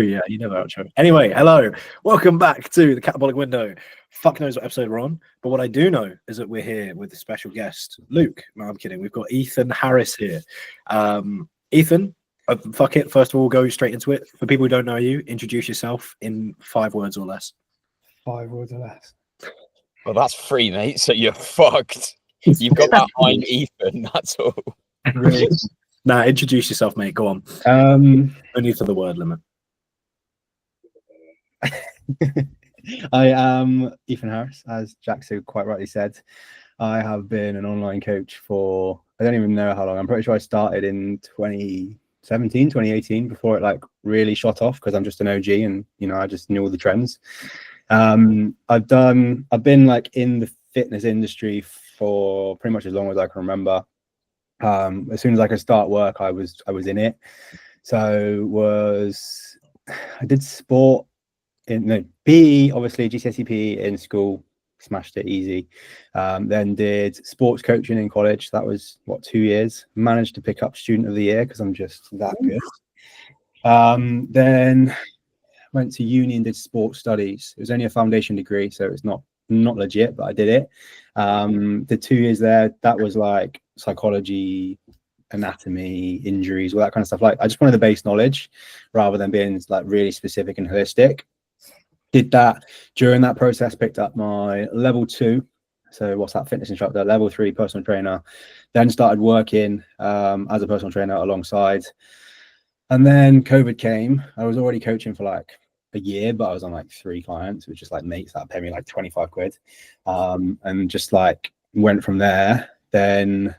Yeah, you never outro. Anyway, hello. Welcome back to the Catabolic Window. Fuck knows what episode we're on, but what I do know is that we're here with a special guest, Luke. No, I'm kidding. We've got Ethxn.Hxrris here. Ethan, fuck it. First of all, go straight into it. For people who don't know you, introduce yourself in 5 words or less. 5 words or less. Well, that's free, mate. So you're fucked. You've got that I'm Ethan. That's all. Really? Nah, introduce yourself, mate. Go on. Only for the word limit. I am Ethxn.Hxrris, as Jack so quite rightly said. I have been an online coach for, I don't even know how long. I'm pretty sure I started in 2017, 2018, before it like really shot off, because I'm just an OG and, you know, I just knew all the trends. I've been like in the fitness industry for pretty much as long as I can remember. As soon as I could start work, I was in it. So I did sport in PE, obviously GCSE PE in school, smashed it easy. Then did sports coaching in college. That was 2 years. Managed to pick up student of the year because I'm just that good. Then went to uni and did sports studies. It was only a foundation degree, so it's not legit, but I did it. Did 2 years there. That was like psychology, anatomy, injuries, all that kind of stuff. Like, I just wanted the base knowledge rather than being like really specific and holistic. Did that. During that process, picked up my level 2, so what's that, fitness instructor, level 3 personal trainer. Then started working as a personal trainer alongside. And then COVID came. I was already coaching for like a year, but I was on like 3 clients, which is like mates that pay me like 25 quid. And just like went from there. Then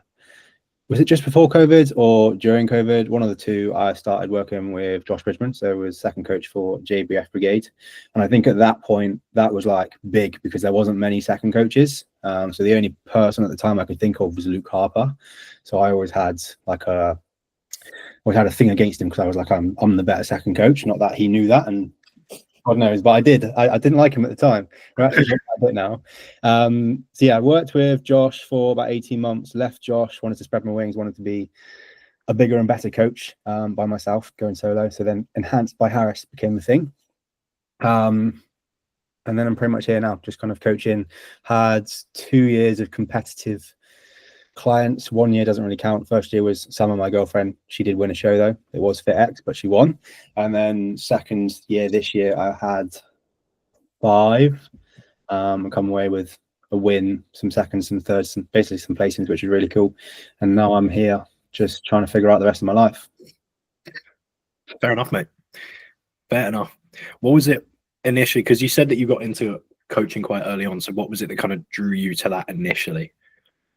was it just before COVID or during COVID? One of the two. I started working with Josh Bridgman, so I was second coach for JBF Brigade. And I think at that point that was like big because there wasn't many second coaches. So the only person at the time I could think of was Luke Harper. So I always had a thing against him because I was like, I'm the better second coach. Not that he knew that, and God knows, but I did. I didn't like him at the time. We're actually a bit now. So yeah, I worked with Josh for about 18 months. Left Josh, wanted to spread my wings, wanted to be a bigger and better coach by myself, going solo. So then Enhanced by Harris became the thing. And then I'm pretty much here now, just kind of coaching. Had 2 years of competitive clients. 1 year doesn't really count. First year was Summer, my girlfriend. She did win a show though. It was FitX, but she won. And then second year, this year, I had 5. Come away with a win, some seconds, some thirds, basically some placings, which is really cool. And now I'm here just trying to figure out the rest of my life. Fair enough, mate. Fair enough. What was it initially? Because you said that you got into coaching quite early on. So what was it that kind of drew you to that initially?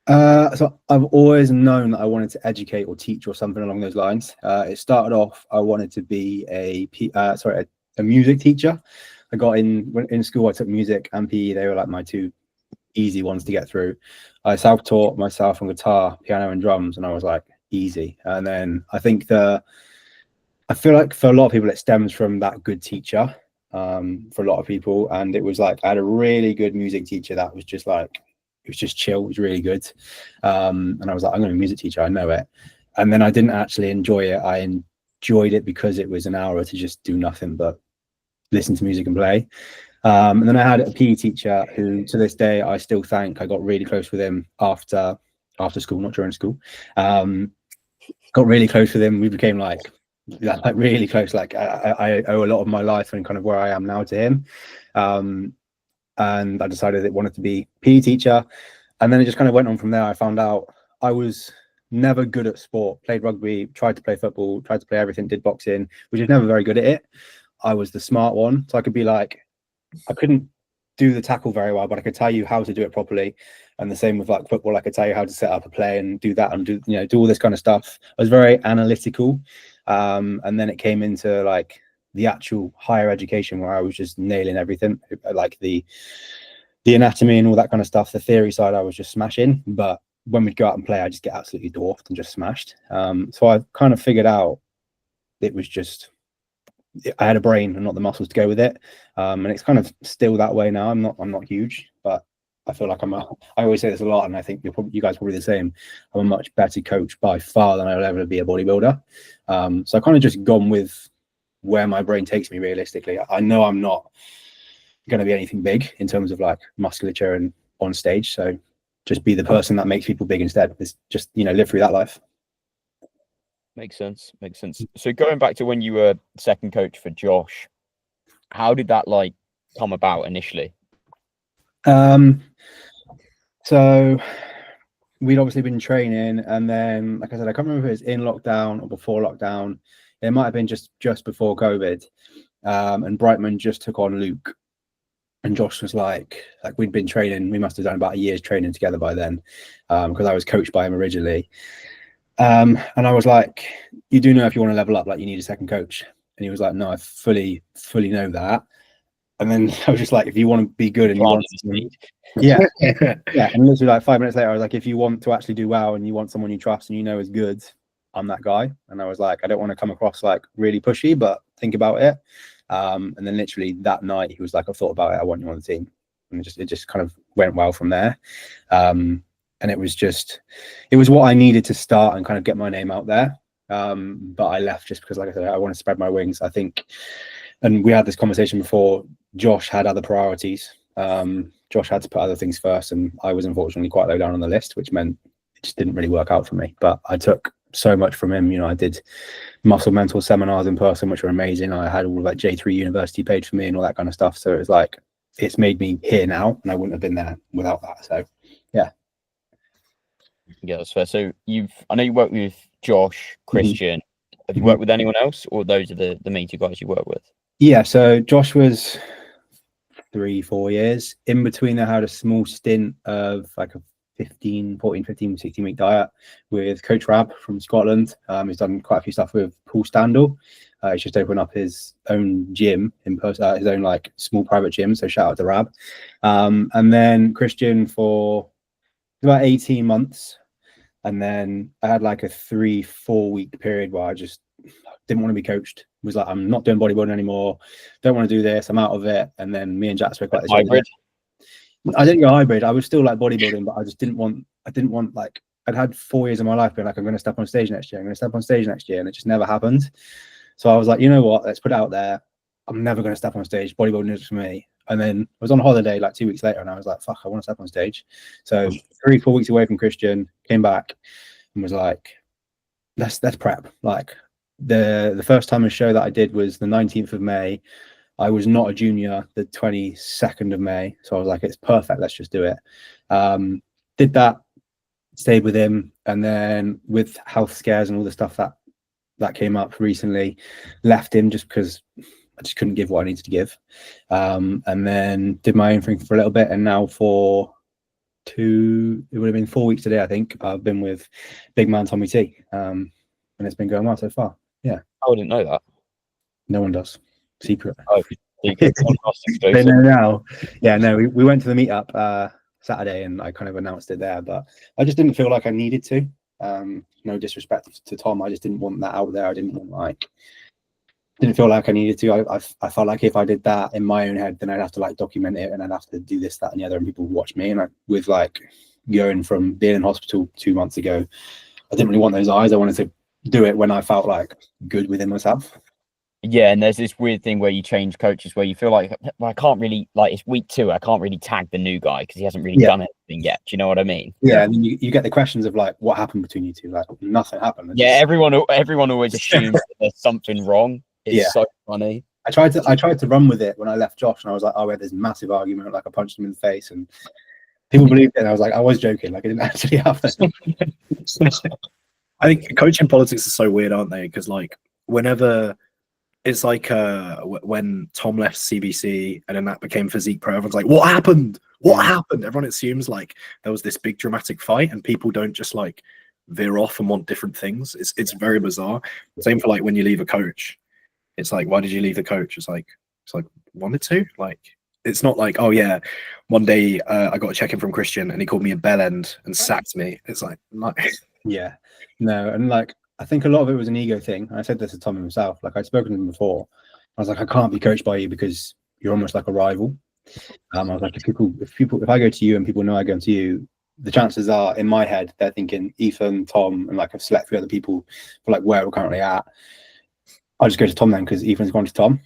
So I've always known that I wanted to educate or teach or something along those lines. It started off, I wanted to be a music teacher. I got in school, I took music and PE. They were like my 2 easy ones to get through. I self-taught myself on guitar, piano and drums, and I was like, easy. And then I feel like for a lot of people, it stems from that good teacher for a lot of people. And it was like, I had a really good music teacher that was just like, it was just chill. It was really good. And I was like, I'm going to be a music teacher. I know it. And then I didn't actually enjoy it. I enjoyed it because it was an hour to just do nothing but listen to music and play. And then I had a PE teacher who, to this day, I still thank. I got really close with him after school, not during school. Got really close with him. We became like really close. Like I owe a lot of my life and kind of where I am now to him. And I decided I wanted to be PE teacher. And then it just kind of went on from there. I found out I was never good at sport. Played rugby, tried to play football, tried to play everything, did boxing, which is never very good at it. I was the smart one. So I could be like, I couldn't do the tackle very well, but I could tell you how to do it properly. And the same with like football, I could tell you how to set up a play and do that and do all this kind of stuff. I was very analytical. And then it came into like the actual higher education where I was just nailing everything, like the anatomy and all that kind of stuff. The theory side, I was just smashing, but when we'd go out and play, I just get absolutely dwarfed and just smashed. So I kind of figured out it was just, I had a brain and not the muscles to go with it. And it's kind of still that way now. I'm not huge, but I feel like I always say this a lot, and I think you guys are probably the same. I'm a much better coach by far than I'll ever be a bodybuilder. So I kind of just gone with where my brain takes me realistically. I know I'm not going to be anything big in terms of like musculature and on stage. So just be the person that makes people big instead. It's just, live through that life. Makes sense. So going back to when you were second coach for Josh, how did that like come about initially? So we'd obviously been training, and then, like I said, I can't remember if it was in lockdown or before lockdown. It might have been just before COVID. And Brightman just took on Luke, and Josh was like we'd been training. We must have done about a year's training together by then, because I was coached by him originally. And I was like, you do know if you want to level up, like you need a second coach. And he was like, no, I fully know that. And then I was just like, if you want to be good and you want to, yeah. And literally like 5 minutes later, I was like, if you want to actually do well and you want someone you trust and you know is good, I'm that guy. And I was like, I don't want to come across like really pushy, but think about it. And then literally that night, he was like, I've thought about it. I want you on the team. And it just kind of went well from there. And it was what I needed to start and kind of get my name out there. But I left just because, like I said, I want to spread my wings, I think. And we had this conversation before. Josh had other priorities. Josh had to put other things first, and I was unfortunately quite low down on the list, which meant it just didn't really work out for me. But I took so much from him. I did muscle mental seminars in person, which were amazing. I had all of like J3 University paid for me and all that kind of stuff. So it was like, it's made me here now, and I wouldn't have been there without that. So yeah. Yeah, that's fair. So I know you work with Josh, Christian. Have you worked with anyone else, or those are the main two guys you work with? Yeah, so Josh was 3-4 years. In between, I had a small stint of like a 15 16 week diet with Coach Rab from Scotland. He's done quite a few stuff with Paul Standall. He's just opened up his own gym in person, his own like small private gym. So shout out to Rab. And then Christian for about 18 months. And then I had like a 3-4 week period where I just didn't want to be coached. It was like, I'm not doing bodybuilding anymore. Don't want to do this. I'm out of it. And then me and Jack spoke about this. Hybrid? I didn't go hybrid. I was still like bodybuilding, but I just didn't want like, I'd had 4 years of my life being like, I'm going to step on stage next year. I'm going to step on stage next year. And it just never happened. So I was like, you know what? Let's put it out there. I'm never going to step on stage. Bodybuilding is for me. And then I was on holiday like 2 weeks later, and I was like, fuck, I want to step on stage. So 3-4 weeks away from Christian, came back and was like, let's prep. Like the first time a show that I did was the 19th of May. I was not a junior the 22nd of May. So I was like, it's perfect. Let's just do it. Did that, stayed with him. And then with health scares and all the stuff that came up recently, left him just because I just couldn't give what I needed to give. And then did my own thing for a little bit. And now for it would have been 4 weeks today, I think, I've been with big man Tommy T. And it's been going well so far. Yeah. I didn't know that. No one does. Secret. Oh, secret. They know now. Yeah, no, we went to the meetup Saturday, and I kind of announced it there, but I just didn't feel like I needed to. No disrespect to Tom. I just didn't want that out there. I didn't feel like I needed to. I felt like if I did that in my own head, then I'd have to like document it, and I'd have to do this, that, and the other, and people would watch me. And with like going from being in hospital 2 months ago, I didn't really want those eyes. I wanted to do it when I felt like good within myself. Yeah, and there's this weird thing where you change coaches where you feel like, well, I can't really, like, it's week 2, I can't really tag the new guy because he hasn't really done anything yet. Do you know what I mean? Yeah, and then you get the questions of like, what happened between you two? Like, nothing happened. Yeah, everyone always assumes that there's something wrong. It's so funny. I tried to run with it when I left Josh, and I was like, oh, we had this massive argument, like I punched him in the face, and people believed it. And I was like, I was joking, like it didn't actually happen. I think coaching politics are so weird, aren't they? Because like whenever it's like when Tom left CBC and then that became Physique Pro, everyone's like, what happened? What happened? Everyone assumes like there was this big dramatic fight, and people don't just like veer off and want different things. It's very bizarre. Same for like when you leave a coach. It's like, why did you leave the coach? It's like wanted to. Like it's not like, oh yeah, one day I got a check-in from Christian and he called me a bell end and sacked me. It's like, no. Yeah, no, and like I think a lot of it was an ego thing. I said this to Tom himself. Like I'd spoken to him before. I was like, I can't be coached by you because you're almost like a rival. I was like, if I go to you and people know I go to you, the chances are in my head they're thinking Ethan, Tom, and like a select few other people for like where we're currently at. I'll just go to Tom then, because Ethan's gone to Tom.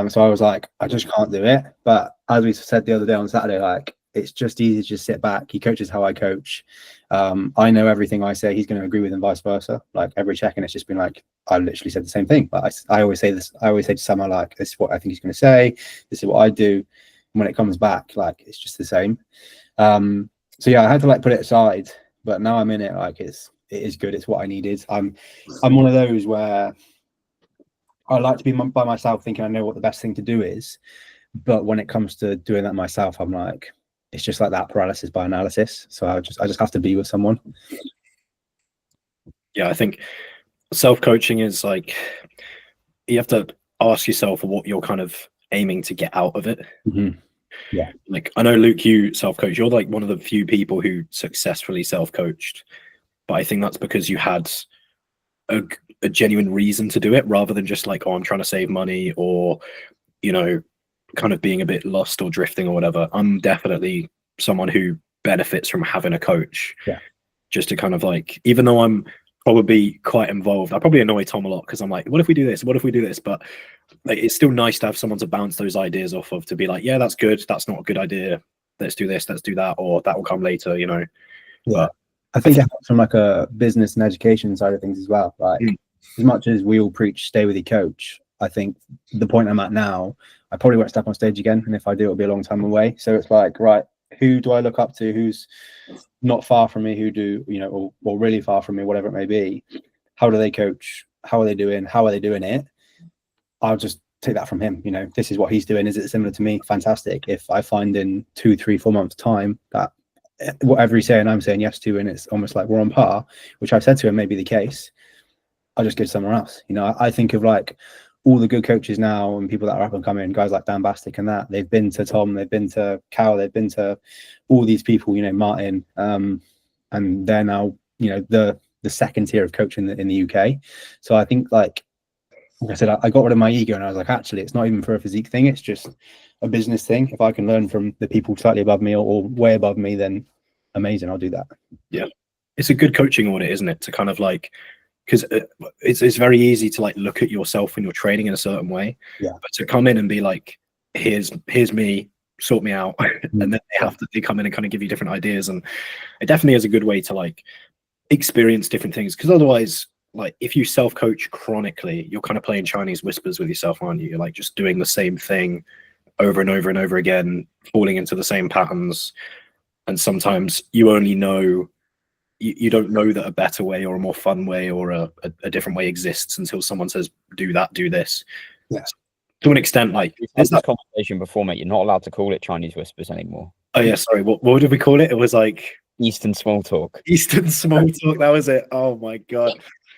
So I was like, I just can't do it. But as we said the other day on Saturday, like, it's just easy to just sit back. He coaches how I coach. I know everything I say, he's going to agree with, and vice versa. Like every check-in, it's just been like, I literally said the same thing. But I always say this. I always say to someone like, this is what I think he's going to say. This is what I do. And when it comes back, like, it's just the same. So yeah, I had to like put it aside. But now I'm in it. Like it is good. It's what I needed. I'm one of those where I like to be by myself, thinking I know what the best thing to do is. But when it comes to doing that myself, I'm like, it's just like that paralysis by analysis. So I just have to be with someone. Yeah, I think self-coaching is like, you have to ask yourself what you're kind of aiming to get out of it. Mm-hmm. Yeah. Like, I know, Luke, you self-coach. You're like one of the few people who successfully self-coached. But I think that's because you had a genuine reason to do it, rather than just like, oh, I'm trying to save money, or, you know, kind of being a bit lost or drifting or whatever. I'm definitely someone who benefits from having a coach. Yeah. Just to kind of like, even though I'm probably quite involved, I probably annoy Tom a lot because I'm like, what if we do this? What if we do this? But like, it's still nice to have someone to bounce those ideas off of, to be like, yeah, that's good. That's not a good idea. Let's do this. Let's do that. Or that will come later, you know? Yeah. But I think it helps from like a business and education side of things as well. Like as much as we all preach stay with your coach, I think the point I'm at now, I probably won't step on stage again. And if I do, it'll be a long time away. So it's like, right, who do I look up to? Who's not far from me? Who do, you know, or really far from me, whatever it may be. How do they coach? How are they doing? How are they doing it? I'll just take that from him. You know, this is what he's doing. Is it similar to me? Fantastic. If I find in 2, 3, 4 months time that whatever he's saying, I'm saying yes to, and it's almost like we're on par, which I've said to him may be the case, I'll just go somewhere else. You know, I think of like all the good coaches now and people that are up and coming, guys like Dan Bastic and that, they've been to Tom, they've been to Cal, they've been to all these people, you know, Martin, and they're now, you know, the second tier of coaching in the UK. So I think like I said, I got rid of my ego and I was like, actually, it's not even for a physique thing. It's just a business thing. If I can learn from the people slightly above me or way above me, then amazing. I'll do that. Yeah. It's a good coaching audit, isn't it? To kind of like, because it's very easy to like look at yourself when you're training in a certain way. Yeah. But to come in and be like, here's me, sort me out. And then they come in and kind of give you different ideas. And it definitely is a good way to like experience different things. Because otherwise, like if you self-coach chronically, you're kind of playing Chinese whispers with yourself, aren't you? You're like just doing the same thing over and over and over again, falling into the same patterns. And sometimes you only know, you don't know that a better way or a more fun way or a different way exists until someone says, do that, do this. Yeah. To an extent, like we've had this conversation before, mate. You're not allowed to call it Chinese whispers anymore. Oh yeah, sorry. What did we call it? It was like Eastern small talk. Eastern small talk. That was it. Oh my god.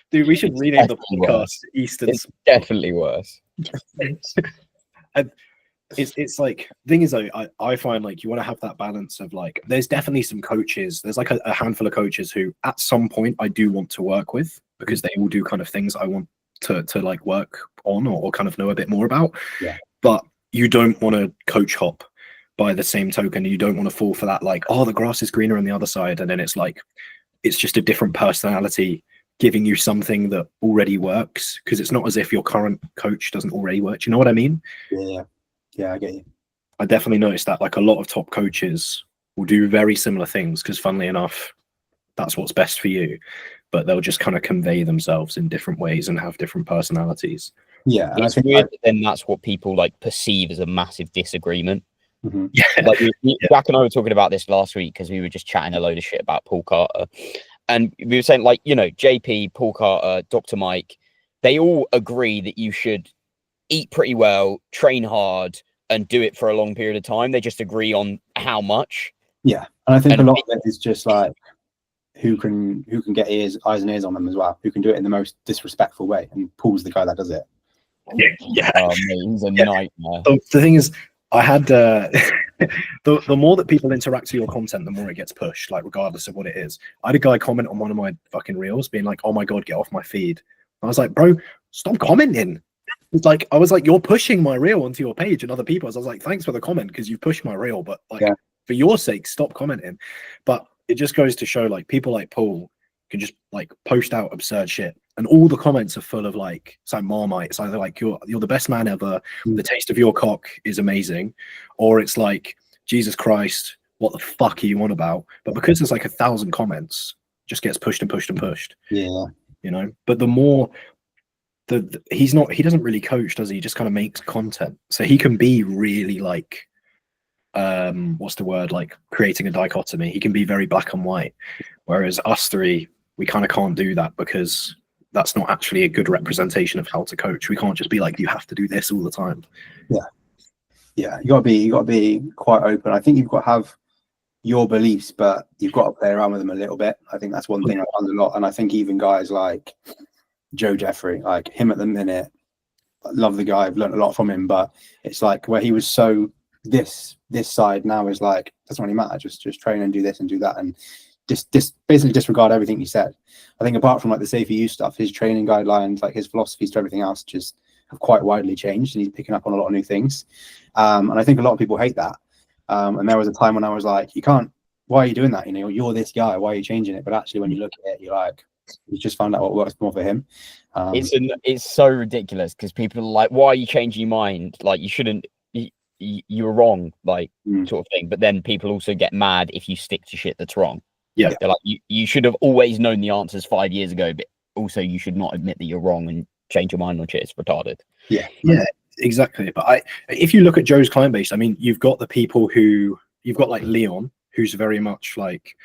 Dude, we should rename the podcast Eastern. It's definitely worse. And it's like, thing is though, I find like you want to have that balance of like, there's definitely some coaches, there's like a handful of coaches who at some point I do want to work with, because they will do kind of things I want to like work on or kind of know a bit more about. Yeah. But you don't want to coach hop by the same token. You don't want to fall for that like, oh, the grass is greener on the other side, and then it's like, it's just a different personality giving you something that already works, because it's not as if your current coach doesn't already work. Do you know what I mean? Yeah, I get you. I definitely noticed that like a lot of top coaches will do very similar things, because funnily enough, that's what's best for you, but they'll just kind of convey themselves in different ways and have different personalities. Yeah, and it's weird that then that's what people like perceive as a massive disagreement. Mm-hmm. Yeah, like Jack and I were talking about this last week because we were just chatting a load of shit about Paul Carter, and we were saying like, you know, JP, Paul Carter, Dr. Mike, they all agree that you should eat pretty well, train hard, and do it for a long period of time. They just agree on how much. Yeah, and I think a lot of it is just like who can get eyes and ears on them as well. Who can do it in the most disrespectful way, and Paul's the guy that does it. Yeah. Oh, man, he's a nightmare. The thing is, I had the more that people interact with your content, the more it gets pushed, like regardless of what it is. I had a guy comment on one of my fucking reels being like, oh my god, get off my feed. I was like, bro, stop commenting. It's like, I was like, you're pushing my reel onto your page and other people. I was like, thanks for the comment, because you've pushed my reel, but like, for your sake, stop commenting. But it just goes to show, like, people like Paul, can just like post out absurd shit, and all the comments are full of like, it's like Marmite. It's either like you're the best man ever, the taste of your cock is amazing, or it's like, Jesus Christ, what the fuck are you on about? But because there's like 1,000 comments, just gets pushed and pushed and pushed. Yeah. You know, but the more he doesn't really coach, does he? He just kind of makes content, so he can be really like, what's the word, like creating a dichotomy. He can be very black and white, whereas us three, we kind of can't do that, because that's not actually a good representation of how to coach. We can't just be like, you have to do this all the time. Yeah, you gotta be quite open. I think you've got to have your beliefs, but you've got to play around with them a little bit. I think that's one thing I found a lot. And I think even guys like Joe Jeffrey, like him at the minute, I love the guy, I've learned a lot from him, but it's like where he was so this side now is like, doesn't really matter, just train and do this and do that, and just basically disregard everything he said. I think apart from like the safer use stuff, his training guidelines, like his philosophies to everything else, just have quite widely changed, and he's picking up on a lot of new things. And I think a lot of people hate that. And there was a time when I was like, you can't, why are you doing that? You know, you're this guy, why are you changing it? But actually, when you look at it, you're like, he's just found out what works more for him. It's so ridiculous, because people are like, why are you changing your mind? Like, you shouldn't, you're wrong, like sort of thing. But then people also get mad if you stick to shit that's wrong. Yeah. They're like, you should have always known the answers 5 years ago, but also you should not admit that you're wrong and change your mind on shit. It's retarded. Yeah, exactly. But if you look at Joe's client base, I mean, you've got the people who, you've got like Leon, who's very much like,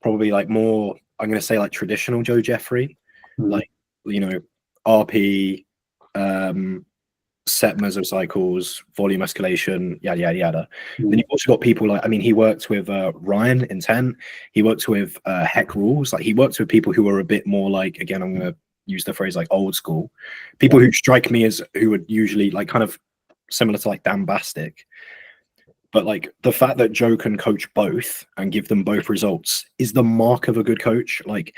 probably like more, I'm going to say like traditional Joe Jeffrey, like, you know, RP, set mesocycles, volume escalation, yada yada yada. Then you've also got people like, I mean, he worked with Ryan Intent, he worked with Hxrris, like he worked with people who are a bit more like, again, I'm gonna use the phrase like old school, people who strike me as who would usually like kind of similar to like Dan Bastic. But like the fact that Joe can coach both and give them both results is the mark of a good coach. Like,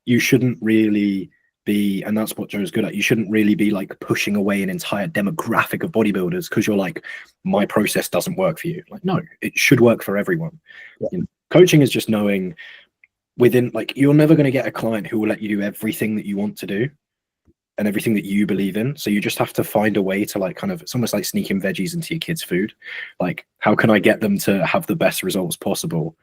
you shouldn't really be, and that's what Joe's good at, you shouldn't really be like pushing away an entire demographic of bodybuilders because you're like, my process doesn't work for you. Like, no, it should work for everyone. You know, coaching is just knowing within, like, you're never going to get a client who will let you do everything that you want to do and everything that you believe in. So you just have to find a way to like kind of, it's almost like sneaking veggies into your kids' food. Like, how can I get them to have the best results possible,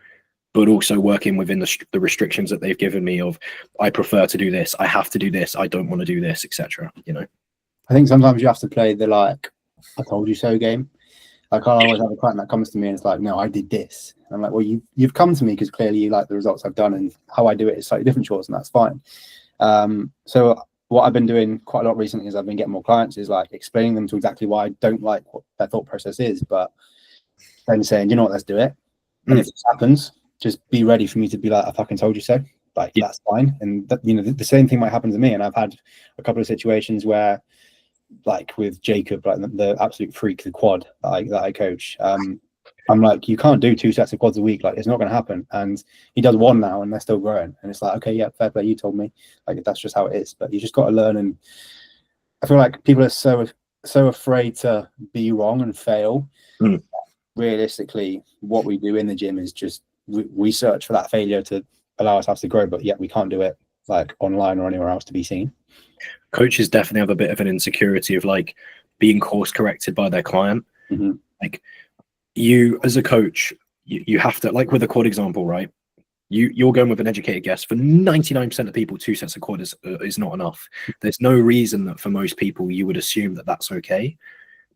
but also working within the restrictions that they've given me of, I prefer to do this, I have to do this, I don't want to do this, etc. You know, I think sometimes you have to play the like, I told you so game. Like, I always have a client that comes to me and it's like, no, I did this. And I'm like, well, you've come to me because clearly you like the results I've done, and how I do it is slightly different choice, and that's fine. So what I've been doing quite a lot recently is I've been getting more clients is like explaining them to exactly why I don't like what their thought process is, but then saying, you know what, let's do it. And if this happens, just be ready for me to be like, I fucking told you so. Like, that's fine. And that, you know, the same thing might happen to me. And I've had a couple of situations where, like with Jacob, like the absolute freak, the quad that I coach, I'm like, you can't do 2 sets of quads a week. Like, it's not going to happen. And he does 1 now and they're still growing. And it's like, okay, yeah, fair play. You told me. Like, that's just how it is. But you just got to learn. And I feel like people are so afraid to be wrong and fail. Realistically, what we do in the gym is just we search for that failure to allow us to grow, but yet we can't do it like online or anywhere else to be seen. Coaches definitely have a bit of an insecurity of like being course corrected by their client. Like, you as a coach, you have to, like with the quad example, right? You're going with an educated guess. For 99% of people, 2 sets of quad is not enough. There's no reason that for most people you would assume that that's okay.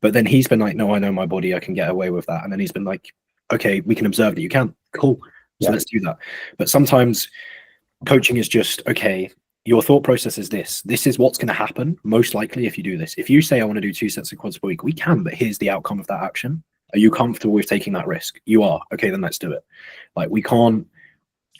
But then he's been like, no, I know my body, I can get away with that. And then he's been like, okay, we can observe that you can. Cool. So let's do that. But sometimes coaching is just, okay, your thought process is this. This is what's going to happen most likely if you do this. If you say I want to do 2 sets of quads per week, we can, but here's the outcome of that action. Are you comfortable with taking that risk? You are. Okay, then let's do it. Like, we can't,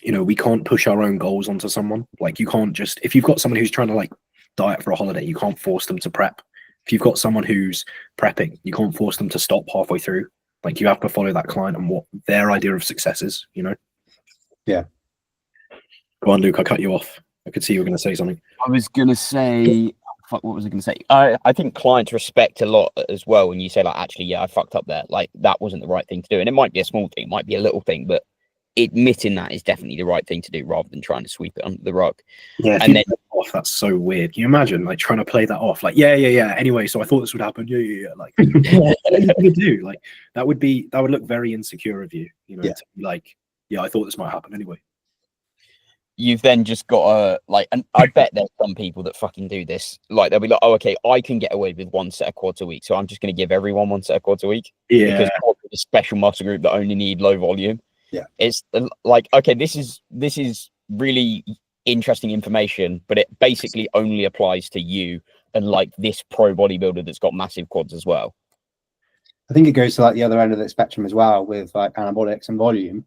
you know, we can't push our own goals onto someone. Like, you can't just, if you've got someone who's trying to like diet for a holiday, you can't force them to prep. If you've got someone who's prepping, you can't force them to stop halfway through. Like, you have to follow that client and what their idea of success is, you know? Yeah. Go on, Luke, I cut you off. I could see you were going to say something. I was going to say, what was I going to say? I think clients respect a lot as well when you say, like, actually, yeah, I fucked up there. Like, that wasn't the right thing to do. And it might be a small thing, it might be a little thing, but admitting that is definitely the right thing to do rather than trying to sweep it under the rug. Yeah, And then off, that's so weird. Can you imagine like trying to play that off? Like, yeah. Anyway, so I thought this would happen. Yeah. Like, what are you gonna do? Like, that would look very insecure of you. You know, Yeah. to be like, yeah, I thought this might happen anyway. you've then just got to like, and I bet there's some people that fucking do this. Like, they'll be like, oh, okay, I can get away with one set of quads a week, so I'm just going to give everyone one set of quads a week. Yeah. Because quads are a special muscle group that only need low volume. Yeah. It's like, okay, this is really interesting information, but it basically only applies to you and like this pro bodybuilder that's got massive quads as well. I think it goes to like the other end of the spectrum as well with like anabolics and volume.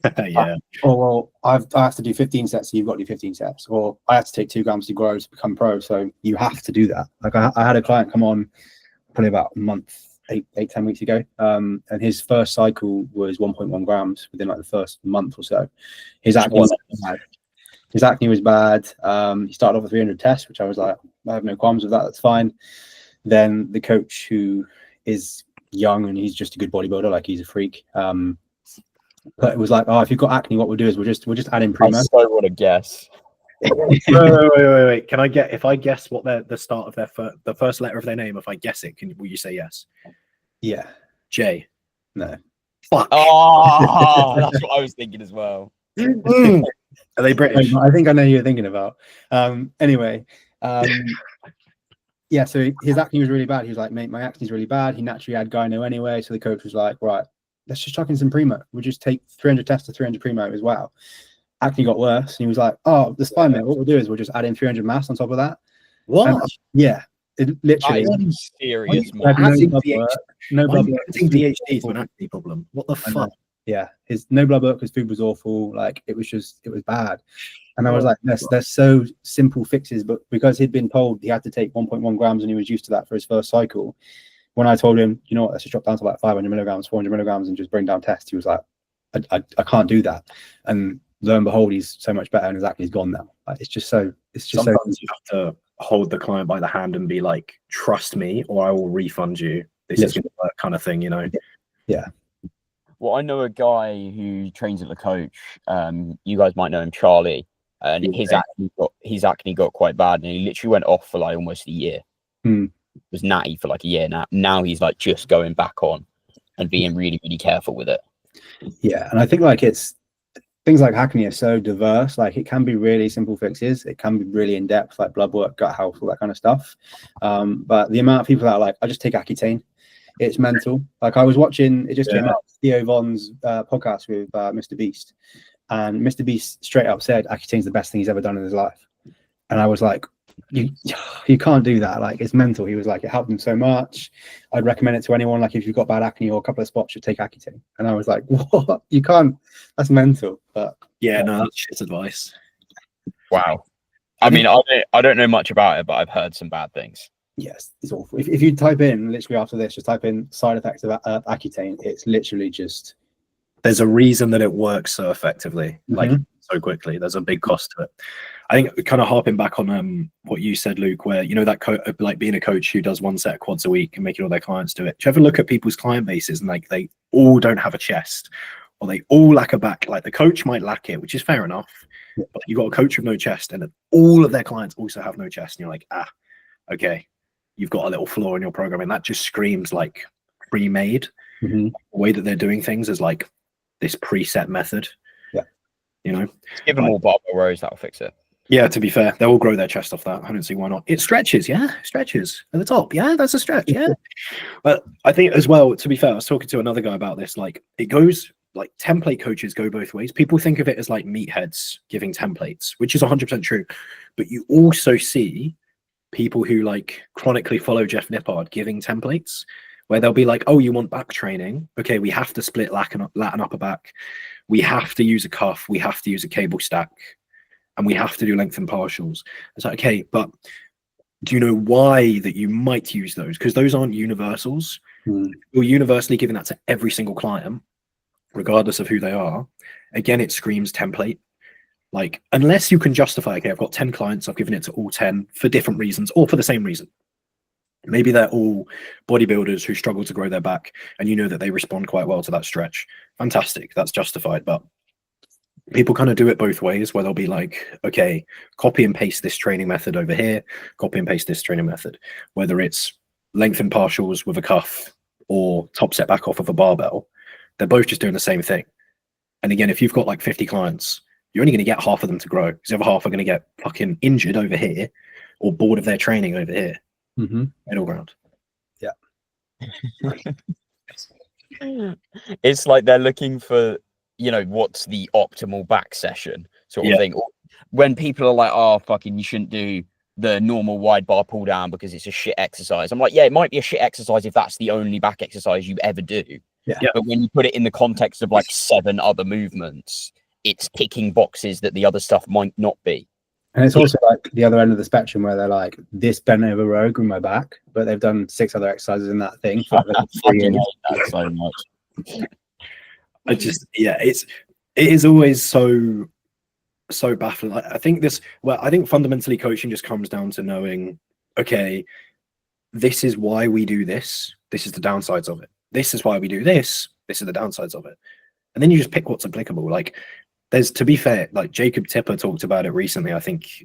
Yeah. Well, I have to do 15 sets, so you've got to do 15 sets. Or I have to take 2 grams to grow to become pro, so you have to do that. Like I had a client come on probably about a month, 10 weeks ago, and his first cycle was 1.1 grams within like the first month or so. His acne was bad. He started off with 300 tests, which I was like, I have no qualms with that. That's fine. Then the coach, who is young and he's just a good bodybuilder, like he's a freak. But it was like, oh, if you've got acne, what we'll do is we'll just add in Primo. I so want to guess. Wait. Can I get, if I guess what the start of the first letter of their name, if I guess it, will you say yes? Yeah. J. No. Fuck. Oh, that's what I was thinking as well. Are they British? I think I know who you're thinking about. Anyway, yeah, so his acne was really bad. He was like, mate, my acne's really bad. He naturally had gyno anyway. So the coach was like, right, let's just chuck in some Primo. We'll just take 300 tests to 300 Primo as well. Acne got worse. And he was like, oh, that's fine, mate. What we'll do is we'll just add in 300 mass on top of that. What? And, yeah, it literally. Serious, Had man. no blood work. DHD to an acne problem. What the fuck? Yeah, his no blood work, his food was awful. Like it was bad. And I was like, they're so simple fixes, but because he'd been told he had to take 1.1 grams and he was used to that for his first cycle, when I told him, you know what, let's just drop down to like 500 milligrams, 400 milligrams and just bring down tests, he was like, I can't do that. And lo and behold, he's so much better and his acne's gone now. Like, sometimes you have to hold the client by the hand and be like, trust me or I will refund you. This is going to work, kind of thing, you know? Yeah. Well, I know a guy who trains at the coach. You guys might know him, Charlie. And his acne got quite bad, and he literally went off for like almost a year. Was natty for like a year. Now he's like just going back on and being really, really careful with it. Yeah, and I think like it's things like acne are so diverse. Like it can be really simple fixes. It can be really in depth, like blood work, gut health, all that kind of stuff. But the amount of people that are like, I just take Accutane. It's mental. Like I was watching, it just came out, Theo Von's podcast with Mr. Beast. And Mr. Beast straight up said Accutane's the best thing he's ever done in his life. And I was like, you can't do that. Like it's mental. He was like, it helped him so much. I'd recommend it to anyone. Like if you've got bad acne or a couple of spots, you take Accutane. And I was like, what? You can't. That's mental. But yeah, no, that's shit advice. Wow. I mean, I don't know much about it, but I've heard some bad things. Yes, it's awful. If you type in, literally after this, just type in side effects of Accutane, it's literally just... There's a reason that it works so effectively, like so quickly. There's a big cost to it. I think kind of harping back on what you said, Luke, where, you know, that like being a coach who does one set of quads a week and making all their clients do it. Do you ever look at people's client bases and like they all don't have a chest or they all lack a back? Like the coach might lack it, which is fair enough, but you got a coach with no chest and all of their clients also have no chest. And you're like, okay, you've got a little flaw in your programming. That just screams like pre-made. The way that they're doing things is like this preset method. You know, give them all barbell rows, that'll fix it. Yeah, to be fair, they'll all grow their chest off that. I don't see why not. It stretches, stretches at the top. Yeah, that's a stretch. Yeah. But I think as well, to be fair, I was talking to another guy about this. Like it goes like template coaches go both ways. People think of it as like meatheads giving templates, which is 100% true. But you also see people who like chronically follow Jeff Nippard giving templates where they'll be like, oh, you want back training? Okay, we have to split lat and upper back. We have to use a cuff. We have to use a cable stack. And we have to do length and partials. It's like, okay, but do you know why that you might use those? Because those aren't universals. You're universally giving that to every single client, regardless of who they are. Again, it screams template. Like, unless you can justify, okay, I've got 10 clients, I've given it to all 10 for different reasons or for the same reason. Maybe they're all bodybuilders who struggle to grow their back and you know that they respond quite well to that stretch. Fantastic, that's justified. But people kind of do it both ways, where they'll be like, okay, copy and paste this training method over here, copy and paste this training method, whether it's lengthen partials with a cuff or top set back off of a barbell. They're both just doing the same thing. And again, if you've got like 50 clients, you're only going to get half of them to grow, because the other half are going to get fucking injured over here or bored of their training over here. Middle ground. Yeah. It's like they're looking for, you know, what's the optimal back session sort of thing. When people are like, oh, fucking, you shouldn't do the normal wide bar pull down because it's a shit exercise. I'm like, yeah, it might be a shit exercise if that's the only back exercise you ever do. Yeah. But when you put it in the context of like 7 other movements, it's ticking boxes that the other stuff might not be. And it's also like the other end of the spectrum where they're like, this bent over row in my back, but they've done 6 other exercises in that thing for like 3 years. That so much. I just, it is always so baffling. I think fundamentally coaching just comes down to knowing, okay, this is why we do this. This is the downsides of it. This is why we do this. This is the downsides of it. And then you just pick what's applicable. Like, to be fair, like Jacob Tipper talked about it recently, I think,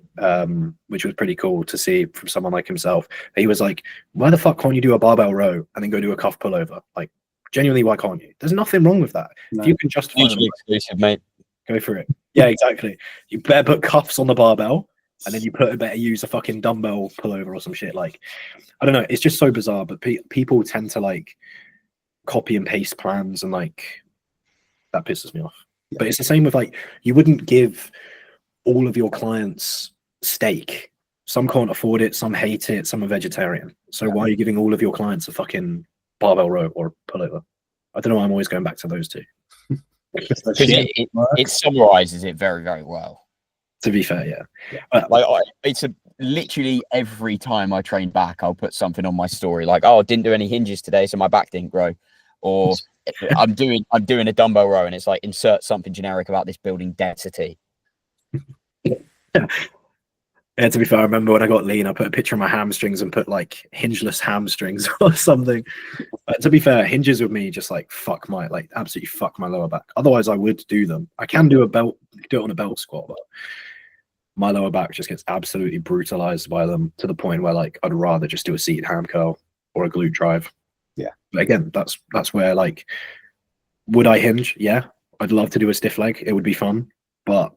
which was pretty cool to see from someone like himself. He was like, why the fuck can't you do a barbell row and then go do a cuff pullover? Like, genuinely, why can't you? There's nothing wrong with that. No. If you can justify Mutually exclusive, mate. Go for it. Yeah, exactly. You better put cuffs on the barbell, and then you better use a fucking dumbbell pullover or some shit. Like, I don't know. It's just so bizarre, but people tend to like copy and paste plans, and like that pisses me off. Yeah. But it's the same with like, you wouldn't give all of your clients steak. Some can't afford it, some hate it, some are vegetarian. So why are you giving all of your clients a fucking barbell row or pullover? I don't know. I'm always going back to those two. Because it summarizes it very, very well. To be fair, yeah. Literally every time I train back, I'll put something on my story like, "Oh, didn't do any hinges today, so my back didn't grow," or I'm doing a dumbbell row, and it's like, insert something generic about this building density. Yeah, to be fair, I remember when I got lean, I put a picture of my hamstrings and put like hingeless hamstrings or something. To be fair, hinges with me just like absolutely fuck my lower back. Otherwise, I would do them. I can do it on a belt squat, but my lower back just gets absolutely brutalized by them to the point where like I'd rather just do a seated ham curl or a glute drive. Yeah. But again, that's where like, would I hinge? Yeah, I'd love to do a stiff leg. It would be fun, but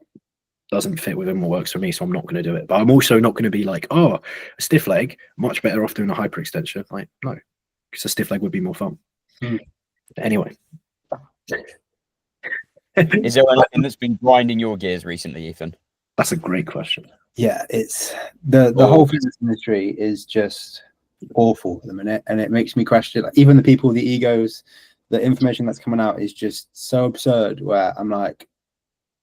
doesn't fit within what works for me, so I'm not going to do it. But I'm also not going to be like, oh, a stiff leg, much better off doing a hyperextension. Like, no, because a stiff leg would be more fun. Anyway. Is there anything that's been grinding your gears recently, Ethan? That's a great question. Yeah, it's the whole fitness industry is just awful at the minute, and it makes me question, like, even the people, the egos, the information that's coming out is just so absurd, where I'm like,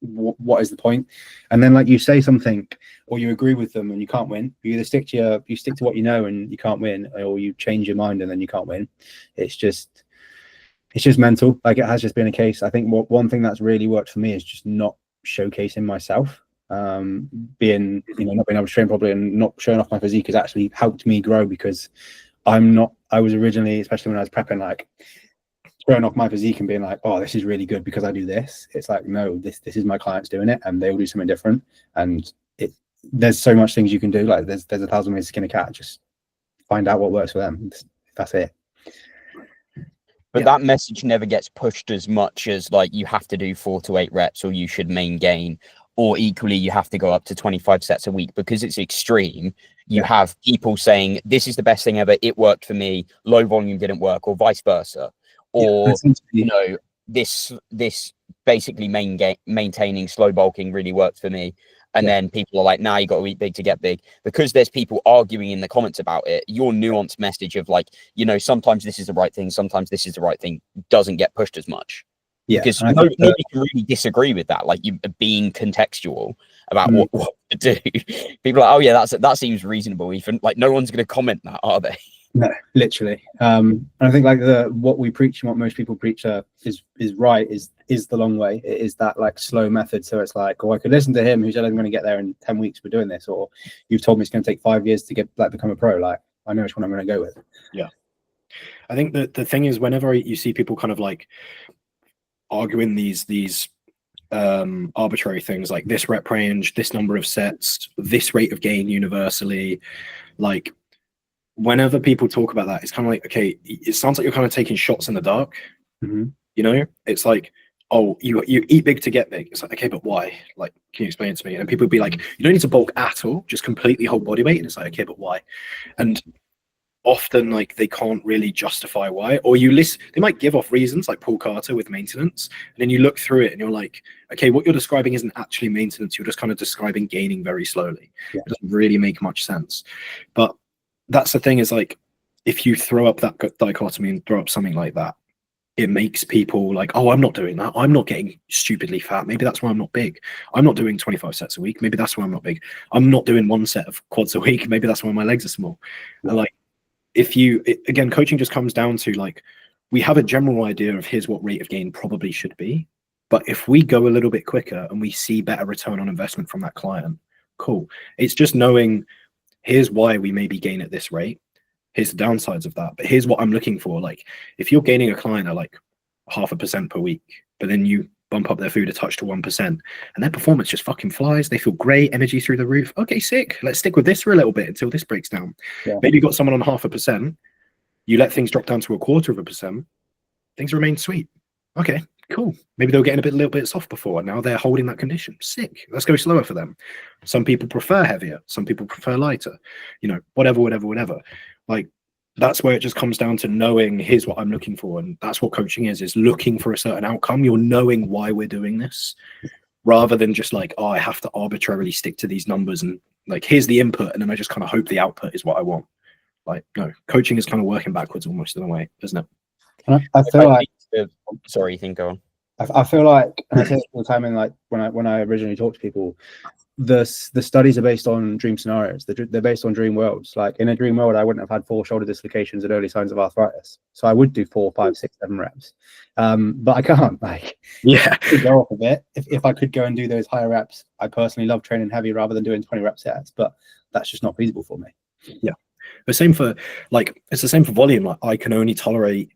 what is the point? And then like you say something or you agree with them and you can't win. You either stick to what you know and you can't win, or you change your mind and then you can't win. It's just mental. Like, it has just been a case. I think one thing that's really worked for me is just not showcasing myself. Not being able to train properly and not showing off my physique has actually helped me grow, because I was originally, especially when I was prepping, like showing off my physique and being like, oh, this is really good because I do this. It's like, no, this is my clients doing it, and they will do something different. And there's so much things you can do. Like, there's 1,000 ways to skin a cat. Just find out what works for them. That's it. But that message never gets pushed as much as like, you have to do 4 to 8 reps, or you should main gain, or equally you have to go up to 25 sets a week, because it's extreme. You have people saying, this is the best thing ever, it worked for me, low volume didn't work, or vice versa. Or, this basically maintaining slow bulking really worked for me. And then people are like, nah, you got to eat big to get big. Because there's people arguing in the comments about it, your nuanced message of like, sometimes this is the right thing, sometimes this is the right thing, doesn't get pushed as much. Yeah, because nobody can really disagree with that. Like, you being contextual about what to do. People are like, oh yeah, that seems reasonable. Even like, no one's going to comment that, are they? No, literally. And I think like what we preach and what most people preach is right, is the long way. It is that like slow method. So it's like, I could listen to him who said I'm going to get there in 10 weeks for doing this, or you've told me it's going to take 5 years to become a pro. Like, I know which one I'm going to go with. Yeah. I think that the thing is, whenever you see people kind of like arguing these arbitrary things like this rep range, this number of sets, this rate of gain universally. Like whenever people talk about that, it's kind of like, okay, it sounds like you're kind of taking shots in the dark. Mm-hmm. You know, it's like, oh, you eat big to get big. It's like, okay, but why? Like, can you explain it to me? And people would be like, you don't need to bulk at all, just completely hold body weight. And it's like, okay, but why? And often like they can't really justify why, or you listen, they might give off reasons like Paul Carter with maintenance, and then you look through it and you're like, okay, what you're describing isn't actually maintenance, you're just kind of describing gaining very slowly. It doesn't really make much sense. But that's the thing, is like, if you throw up that dichotomy and throw up something like that, it makes people like, oh, I'm not doing that, I'm not getting stupidly fat, maybe that's why I'm not big. I'm not doing 25 sets a week, maybe that's why I'm not big. I'm not doing 1 set of quads a week, maybe that's why my legs are small. And like, again, coaching just comes down to like, we have a general idea of here's what rate of gain probably should be, but if we go a little bit quicker and we see better return on investment from that client, cool. It's just knowing here's why we maybe gain at this rate, here's the downsides of that, but here's what I'm looking for. Like if you're gaining a client at like 0.5% per week, but then you bump up their food a touch to 1% and their performance just fucking flies, they feel great, energy through the roof, okay, sick, let's stick with this for a little bit until this breaks down. Maybe you got someone on 0.5%, you let things drop down to 0.25%, things remain sweet, okay, cool. Maybe they were getting a little bit soft before, and now they're holding that condition, sick, let's go slower for them. Some people prefer heavier, some people prefer lighter, you know, whatever. Like that's where it just comes down to knowing here's what I'm looking for. And that's what coaching is looking for a certain outcome. You're knowing why we're doing this, rather than just like, oh, I have to arbitrarily stick to these numbers and like, here's the input, and then I just kind of hope the output is what I want. Like, no, coaching is kind of working backwards almost in a way, isn't it? I feel like, sorry, you think, go on. I feel like, and I say this all the time, and like when I originally talk to people, the studies are based on dream scenarios. They're based on dream worlds. Like in a dream world, I wouldn't have had 4 shoulder dislocations and early signs of arthritis, so I would do 4, 5, 6, 7 reps. But I can't. Like, go off a bit. If I could go and do those higher reps, I personally love training heavy rather than doing 20 rep sets, but that's just not feasible for me. Yeah, the same for like, it's the same for volume. Like I can only tolerate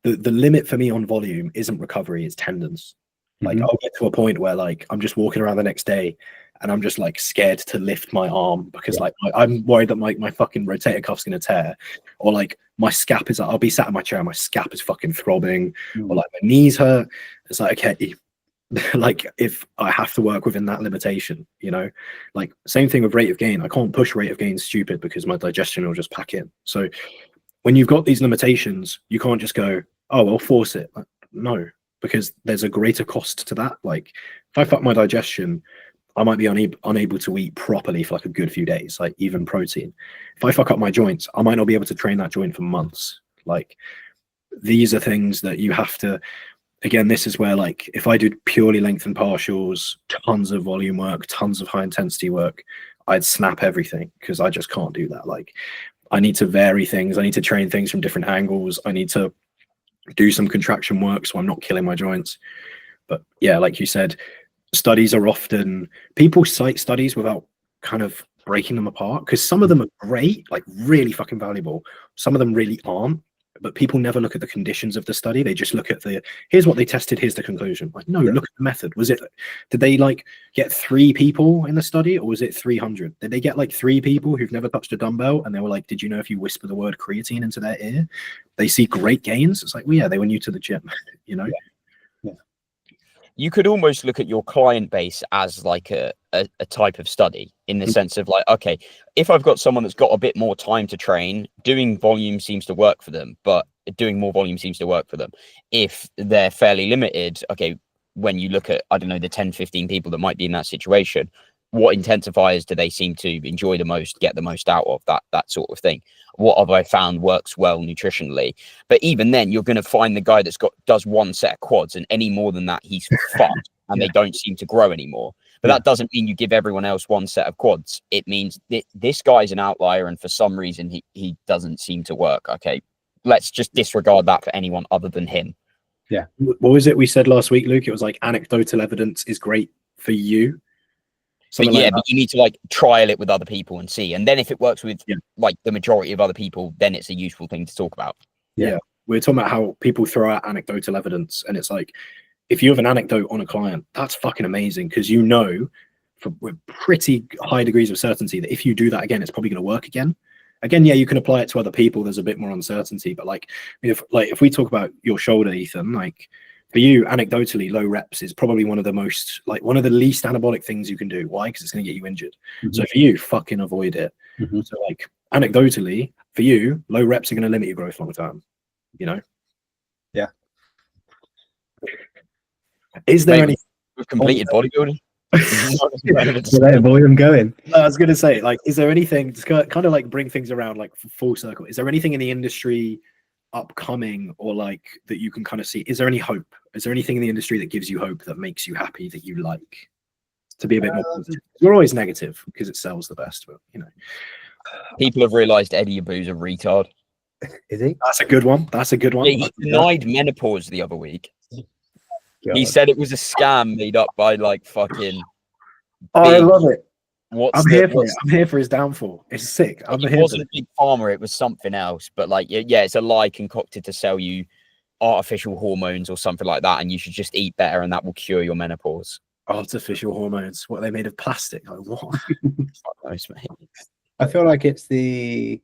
the limit for me on volume isn't recovery, it's tendons. Like I'll get to a point where like I'm just walking around the next day and I'm just like scared to lift my arm because like I'm worried that my fucking rotator cuff's gonna tear, or like my scap is, I'll be sat in my chair, my scap is fucking throbbing, or like my knees hurt. It's like, okay, like if I have to work within that limitation, you know, like same thing with rate of gain. I can't push rate of gain stupid because my digestion will just pack in. So when you've got these limitations, you can't just go, oh, I'll force it. Like, no, because there's a greater cost to that. Like if I fuck my digestion, I might be unable to eat properly for like a good few days, like even protein. If I fuck up my joints, I might not be able to train that joint for months. Like these are things that you have to, again, this is where like, if I do purely length and partials, tons of volume work, tons of high intensity work, I'd snap everything because I just can't do that. Like I need to vary things. I need to train things from different angles. I need to do some contraction work so I'm not killing my joints. But yeah, like you said, studies are often, people cite studies without kind of breaking them apart, because some of them are great, like really fucking valuable. Some of them really aren't, but people never look at the conditions of the study. They just look at here's what they tested, here's the conclusion. Like, no, look at the method. Did they like get 3 people in the study, or was it 300? Did they get like 3 people who've never touched a dumbbell and they were like, did you know if you whisper the word creatine into their ear, they see great gains? It's like, well, yeah, they were new to the gym, you know? You could almost look at your client base as like a type of study, in the sense of like, okay, if I've got someone that's got a bit more time to train, doing volume seems to work for them, but doing more volume seems to work for them. If they're fairly limited, okay, when you look at, I don't know, the 10, 15 people that might be in that situation, what intensifiers do they seem to enjoy the most, get the most out of, that sort of thing? What have I found works well nutritionally? But even then, you're going to find the guy does 1 set of quads, and any more than that, he's fucked, and they don't seem to grow anymore. But that doesn't mean you give everyone else 1 set of quads. It means this guy's an outlier, and for some reason, he doesn't seem to work. Okay, let's just disregard that for anyone other than him. Yeah. What was it we said last week, Luke? It was like anecdotal evidence is great for you. But yeah, but you need to like trial it with other people and see. And then if it works with like the majority of other people, then it's a useful thing to talk about. Yeah. We're talking about how people throw out anecdotal evidence, and it's like, if you have an anecdote on a client, that's fucking amazing, because you know with pretty high degrees of certainty that if you do that again, it's probably going to work again. Again, yeah, you can apply it to other people. There's a bit more uncertainty, but like if we talk about your shoulder, Ethan, like for you, anecdotally, low reps is probably one of the least anabolic things you can do. Why? Because it's going to get you injured. So for you, fucking avoid it. So like anecdotally, for you, low reps are going to limit your growth long term. You know? Yeah. Is there any? We've completed bodybuilding. Volume going. I was going to say, like, is there anything to kind of like bring things around, like full circle? Is there anything in the industry upcoming, or like that you can kind of see? Is there any hope? Is there anything in the industry that gives you hope, that makes you happy, that you like to be a bit more positive? We're always negative because it sells the best, but you know, people have realized Eddie Abu's a retard. Is he? That's a good one. That's a good one. Yeah, he denied menopause the other week. God. He said it was a scam made up by like fucking. Oh, I love it. I'm here for it. I'm here for his downfall. It's sick. It wasn't Big Pharma, it was something else. But like, yeah, it's a lie concocted to sell you artificial hormones or something like that, and you should just eat better, and that will cure your menopause. Artificial hormones? What, are they made of plastic? Like what? Fuck those, mate. I feel like it's the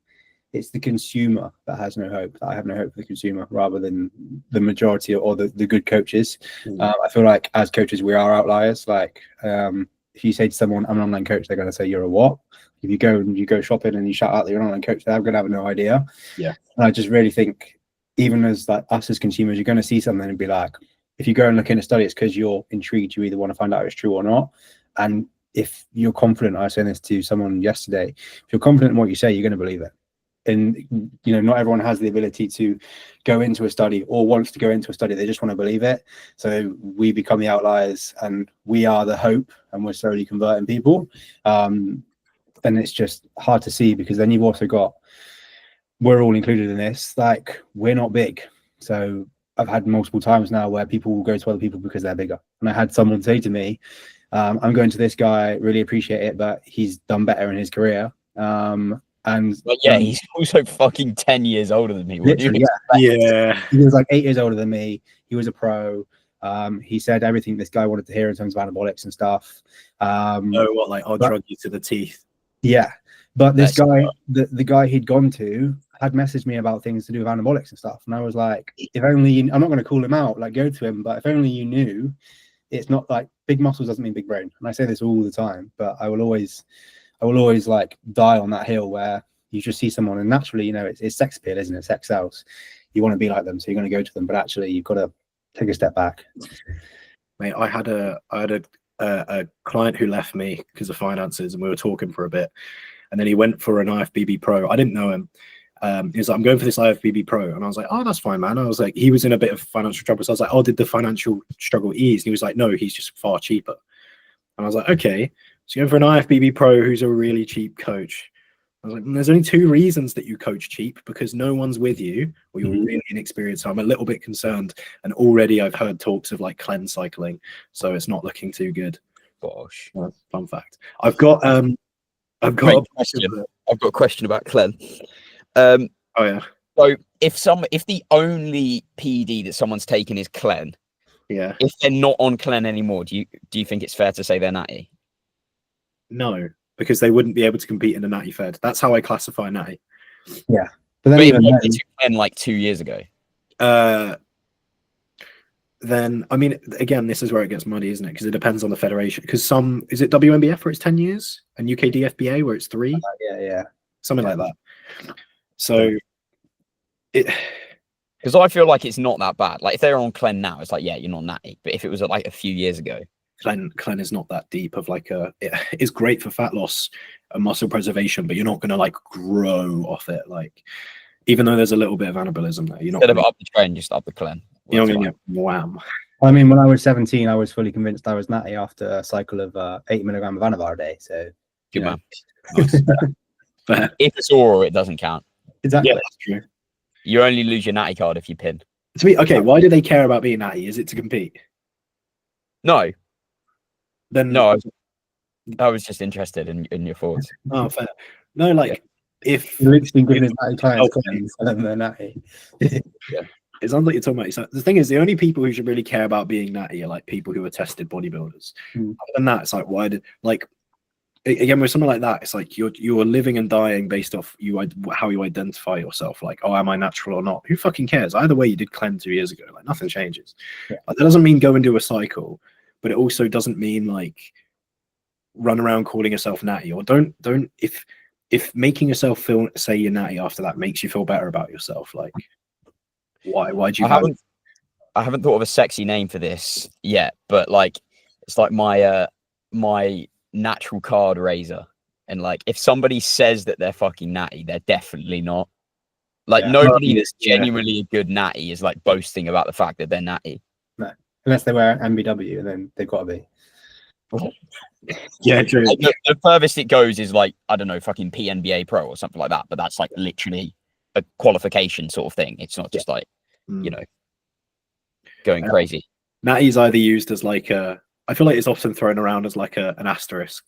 consumer that has no hope. I have no hope for the consumer, rather than the majority or the good coaches. I feel like as coaches, we are outliers. Like, if you say to someone, I'm an online coach, they're going to say, you're a what? If you go shopping and you shout out that you're an online coach, they're going to have no idea. Yeah. And I just really think, even as like us as consumers, you're going to see something and be like, if you go and look in a study, it's because you're intrigued. You either want to find out if it's true or not. And if you're confident, I was saying this to someone yesterday, if you're confident in what you say, you're going to believe it. And, you know, not everyone has the ability to go into a study or wants to go into a study. They just want to believe it. So we become the outliers, and we are the hope, and we're slowly converting people. And it's just hard to see, because then you've also got, we're all included in this, like, we're not big. So I've had multiple times now where people will go to other people because they're bigger. And I had someone say to me, I'm going to this guy, really appreciate it, but he's done better in his career. But yeah, he's also fucking 10 years older than me. Yeah. He was like 8 years older than me. He was a pro. He said everything this guy wanted to hear in terms of anabolics and stuff. What, like, I'll drug you to the teeth? Yeah. But this guy, the guy he'd gone to, had messaged me about things to do with anabolics and stuff. And I was like, if only I'm not going to call him out, like, go to him, but if only you knew, it's not like big muscles doesn't mean big brain. And I say this all the time, but I will always like die on that hill where you just see someone, and naturally, you know, it's sex appeal, isn't it? Sex sells. You want to be like them, so you're going to go to them, but actually you've got to take a step back. Mate, I had a client who left me because of finances, and we were talking for a bit, and then he went for an IFBB Pro. I didn't know him. He was like, I'm going for this IFBB Pro, and I was like, oh, that's fine, man. I was like, he was in a bit of financial trouble, so I was like, oh, did the financial struggle ease? And he was like, no, he's just far cheaper. And I was like, okay, so you're going for an IFBB Pro who's a really cheap coach. I was like, there's only two reasons that you coach cheap: because no one's with you, or you're really inexperienced. So I'm a little bit concerned, and already I've heard talks of like cleanse cycling, so it's not looking too good. Gosh, fun fact. I've got a question about clen. Oh yeah. So if the only PD that someone's taken is clen, yeah, if they're not on clen anymore, do you think it's fair to say they're natty? No, because they wouldn't be able to compete in the natty fed. That's how I classify natty. Yeah, but then even they took clen like 2 years ago. Then I mean, again, this is where it gets muddy, isn't it? Because it depends on the federation. Because is it WNBF where it's 10 years, and UKDFBA where it's 3? Yeah, something like that. So because I feel like it's not that bad. Like if they're on clen now, it's like, yeah, you're not natty. But if it was like a few years ago, clen is not that deep of like it is great for fat loss and muscle preservation, but you're not going to like grow off it. Like, even though there's a little bit of anabolism there, you're not instead of up the train, just up the clen. You're not going to get wham. I mean, when I was 17, I was fully convinced I was natty after a cycle of 8 milligrams of Anavar a day. So good man. Nice. If it's oral, it doesn't count. Exactly. Yeah, that's true. You only lose your natty card if you pin. To me, okay, why do they care about being natty? Is it to compete? No. Then no, I was just interested in your thoughts. Oh, fair. No, like if literally giving his natty clients and then they're natty. Yeah. It sounds like you're talking about yourself. The thing is, the only people who should really care about being natty are like people who are tested bodybuilders. Other than that, it's like, why did, like, again, with something like that, it's like you're living and dying based off how you identify yourself. Like, oh, am I natural or not? Who fucking cares? Either way, you did cleanse 2 years ago. Like, nothing changes. Yeah. Like, that doesn't mean go and do a cycle, but it also doesn't mean like run around calling yourself natty, or don't if making yourself feel say you're natty after that makes you feel better about yourself. Like, why do you? I haven't thought of a sexy name for this yet, but like it's like my my natural card raiser. And like if somebody says that they're fucking natty, they're definitely not. Like nobody that's genuinely a good natty is like boasting about the fact that they're natty. No, unless they wear MBW, and then they've got to be. Yeah, true. Like, the furthest it goes is like, I don't know, fucking PNBA Pro or something like that. But that's like literally a qualification sort of thing. It's not just like, you know, going crazy. Natty's either used as like I feel like it's often thrown around as like an asterisk.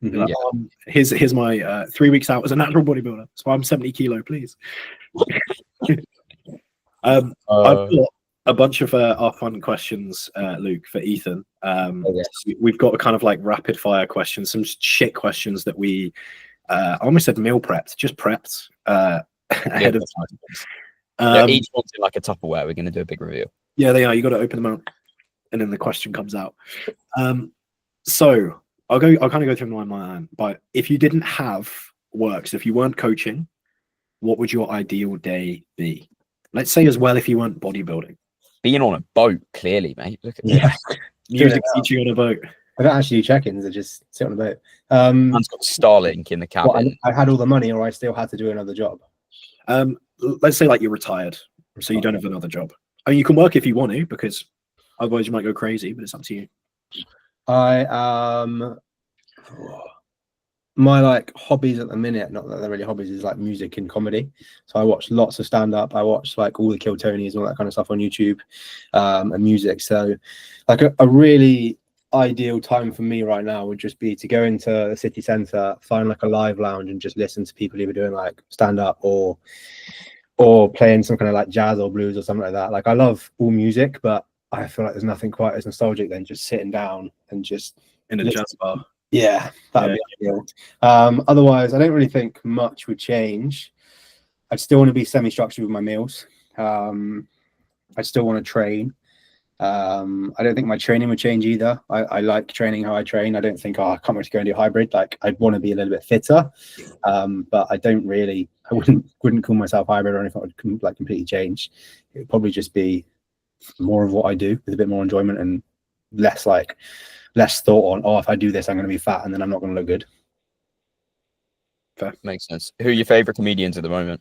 Like, here's my 3 weeks out as a natural bodybuilder, so I'm 70 kilo, please. I've got a bunch of our fun questions, Luke, for Ethan. We've got a kind of like rapid fire questions, some shit questions that we I almost said meal prepped, just prepped ahead of time. Each one's in like a Tupperware. We're going to do a big review. Yeah, they are. You got to open them out, and then the question comes out. So I'll kind of go through them my hand. But if you didn't have work, so if you weren't coaching, what would your ideal day be? Let's say as well if you weren't bodybuilding. Being on a boat, clearly, mate. Look at this. Music teaching on a boat. I don't actually do check-ins. I just sit on a boat. Man's got Starlink in the cabin. Well, I had all the money, or I still had to do another job. Let's say like you're retired, so you don't have another job. I mean, you can work if you want to, because otherwise you might go crazy. But it's up to you. My like hobbies at the minute, not that they're really hobbies, is like music and comedy. So I watch lots of stand-up. I watch like all the Kill Tonys and all that kind of stuff on YouTube, and music. So like a really ideal time for me right now would just be to go into the city centre, find like a live lounge, and just listen to people either doing like stand-up or playing some kind of like jazz or blues or something like that. Like I love all music, but I feel like there's nothing quite as nostalgic than just sitting down and just in a jazz bar. Yeah, that'd be ideal. Otherwise, I don't really think much would change. I'd still want to be semi-structured with my meals. I still want to train. I don't think my training would change either. I like training how I train. I don't think, I can't wait to go and do hybrid. Like I'd want to be a little bit fitter, but I don't really. I wouldn't call myself hybrid or anything. It would like completely change. It would probably just be more of what I do with a bit more enjoyment and less thought on, oh, if I do this, I'm going to be fat and then I'm not going to look good. Fair. Makes sense. Who are your favorite comedians at the moment?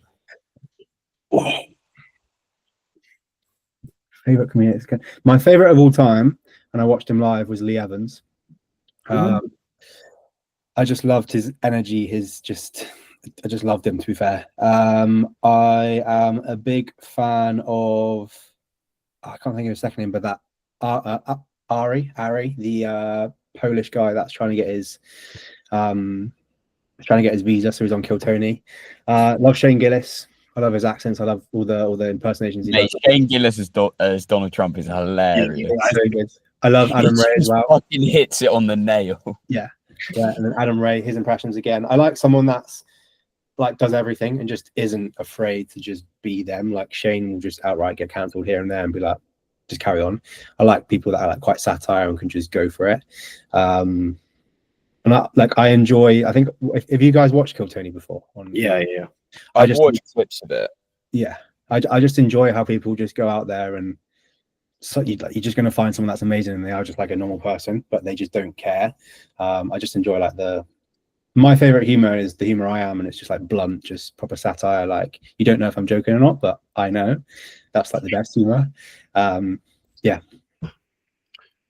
Favorite comedians? My favorite of all time, and I watched him live, was Lee Evans. I just loved his energy. I just loved him, to be fair. I am a big fan of, I can't think of his second name, but that Ari, the Polish guy that's trying to get his visa, so he's on Kill Tony. Love Shane Gillis. I love his accents. I love all the impersonations. Shane Gillis as Donald Trump is hilarious. Yeah, so good. I love Adam Ray as well. Fucking hits it on the nail. Yeah, and then Adam Ray, his impressions again. I like someone that's like does everything and just isn't afraid to just be them. Like Shane will just outright get cancelled here and there and be like, just carry on. I like people that are like quite satire and can just go for it. And I enjoy. I think if you guys watched Kill Tony before, I just watched clips of it. Yeah, I just enjoy how people just go out there and so you're just going to find someone that's amazing and they are just like a normal person, but they just don't care. I just enjoy like my favorite humor is the humor I am, and it's just like blunt, just proper satire. Like you don't know if I'm joking or not, but I know that's like the best humor. Yeah.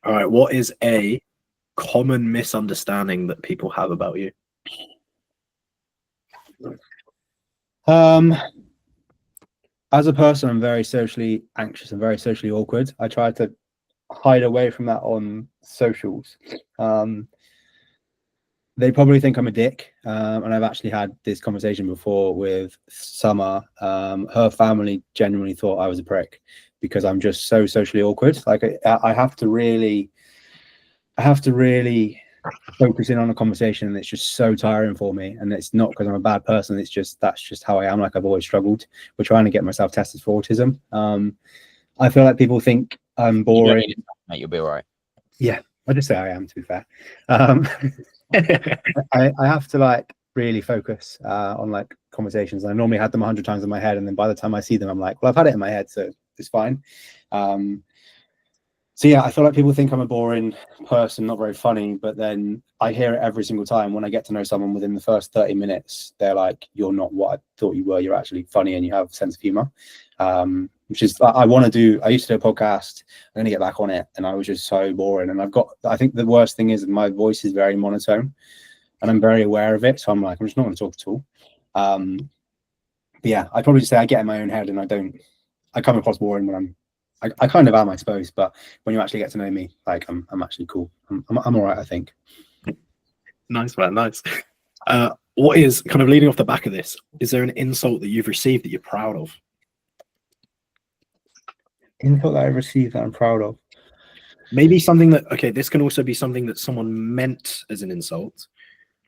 All right. What is a common misunderstanding that people have about you? As a person, I'm very socially anxious and very socially awkward. I try to hide away from that on socials. They probably think I'm a dick, and I've actually had this conversation before with Summer. Her family genuinely thought I was a prick because I'm just so socially awkward. Like I have to really focus in on a conversation, and it's just so tiring for me. And it's not because I'm a bad person. It's just that's just how I am. Like I've always struggled. We're trying to get myself tested for autism. I feel like people think I'm boring. Mate, you'll be all right. Yeah, I just say I am. To be fair, I have to like really focus on like conversations. I normally had them 100 times in my head, and then by the time I see them, I'm like, well, I've had it in my head, so it's fine. So yeah, I feel like people think I'm a boring person, not very funny, but then I hear it every single time when I get to know someone. Within the first 30 minutes, they're like, you're not what I thought you were. You're actually funny and you have a sense of humor. Which is, I used to do a podcast. I'm going to get back on it. And I was just so boring. And I think the worst thing is that my voice is very monotone and I'm very aware of it. So I'm like, I'm just not going to talk at all. But yeah, I'd probably just say I get in my own head and I come across boring when I kind of am, I suppose, but when you actually get to know me, like I'm actually cool. I'm all right, I think. Nice, man. Nice. What is kind of leading off the back of this? Is there an insult that you've received that you're proud of? Insult that I've received that I'm proud of. Maybe something that, okay, this can also be something that someone meant as an insult,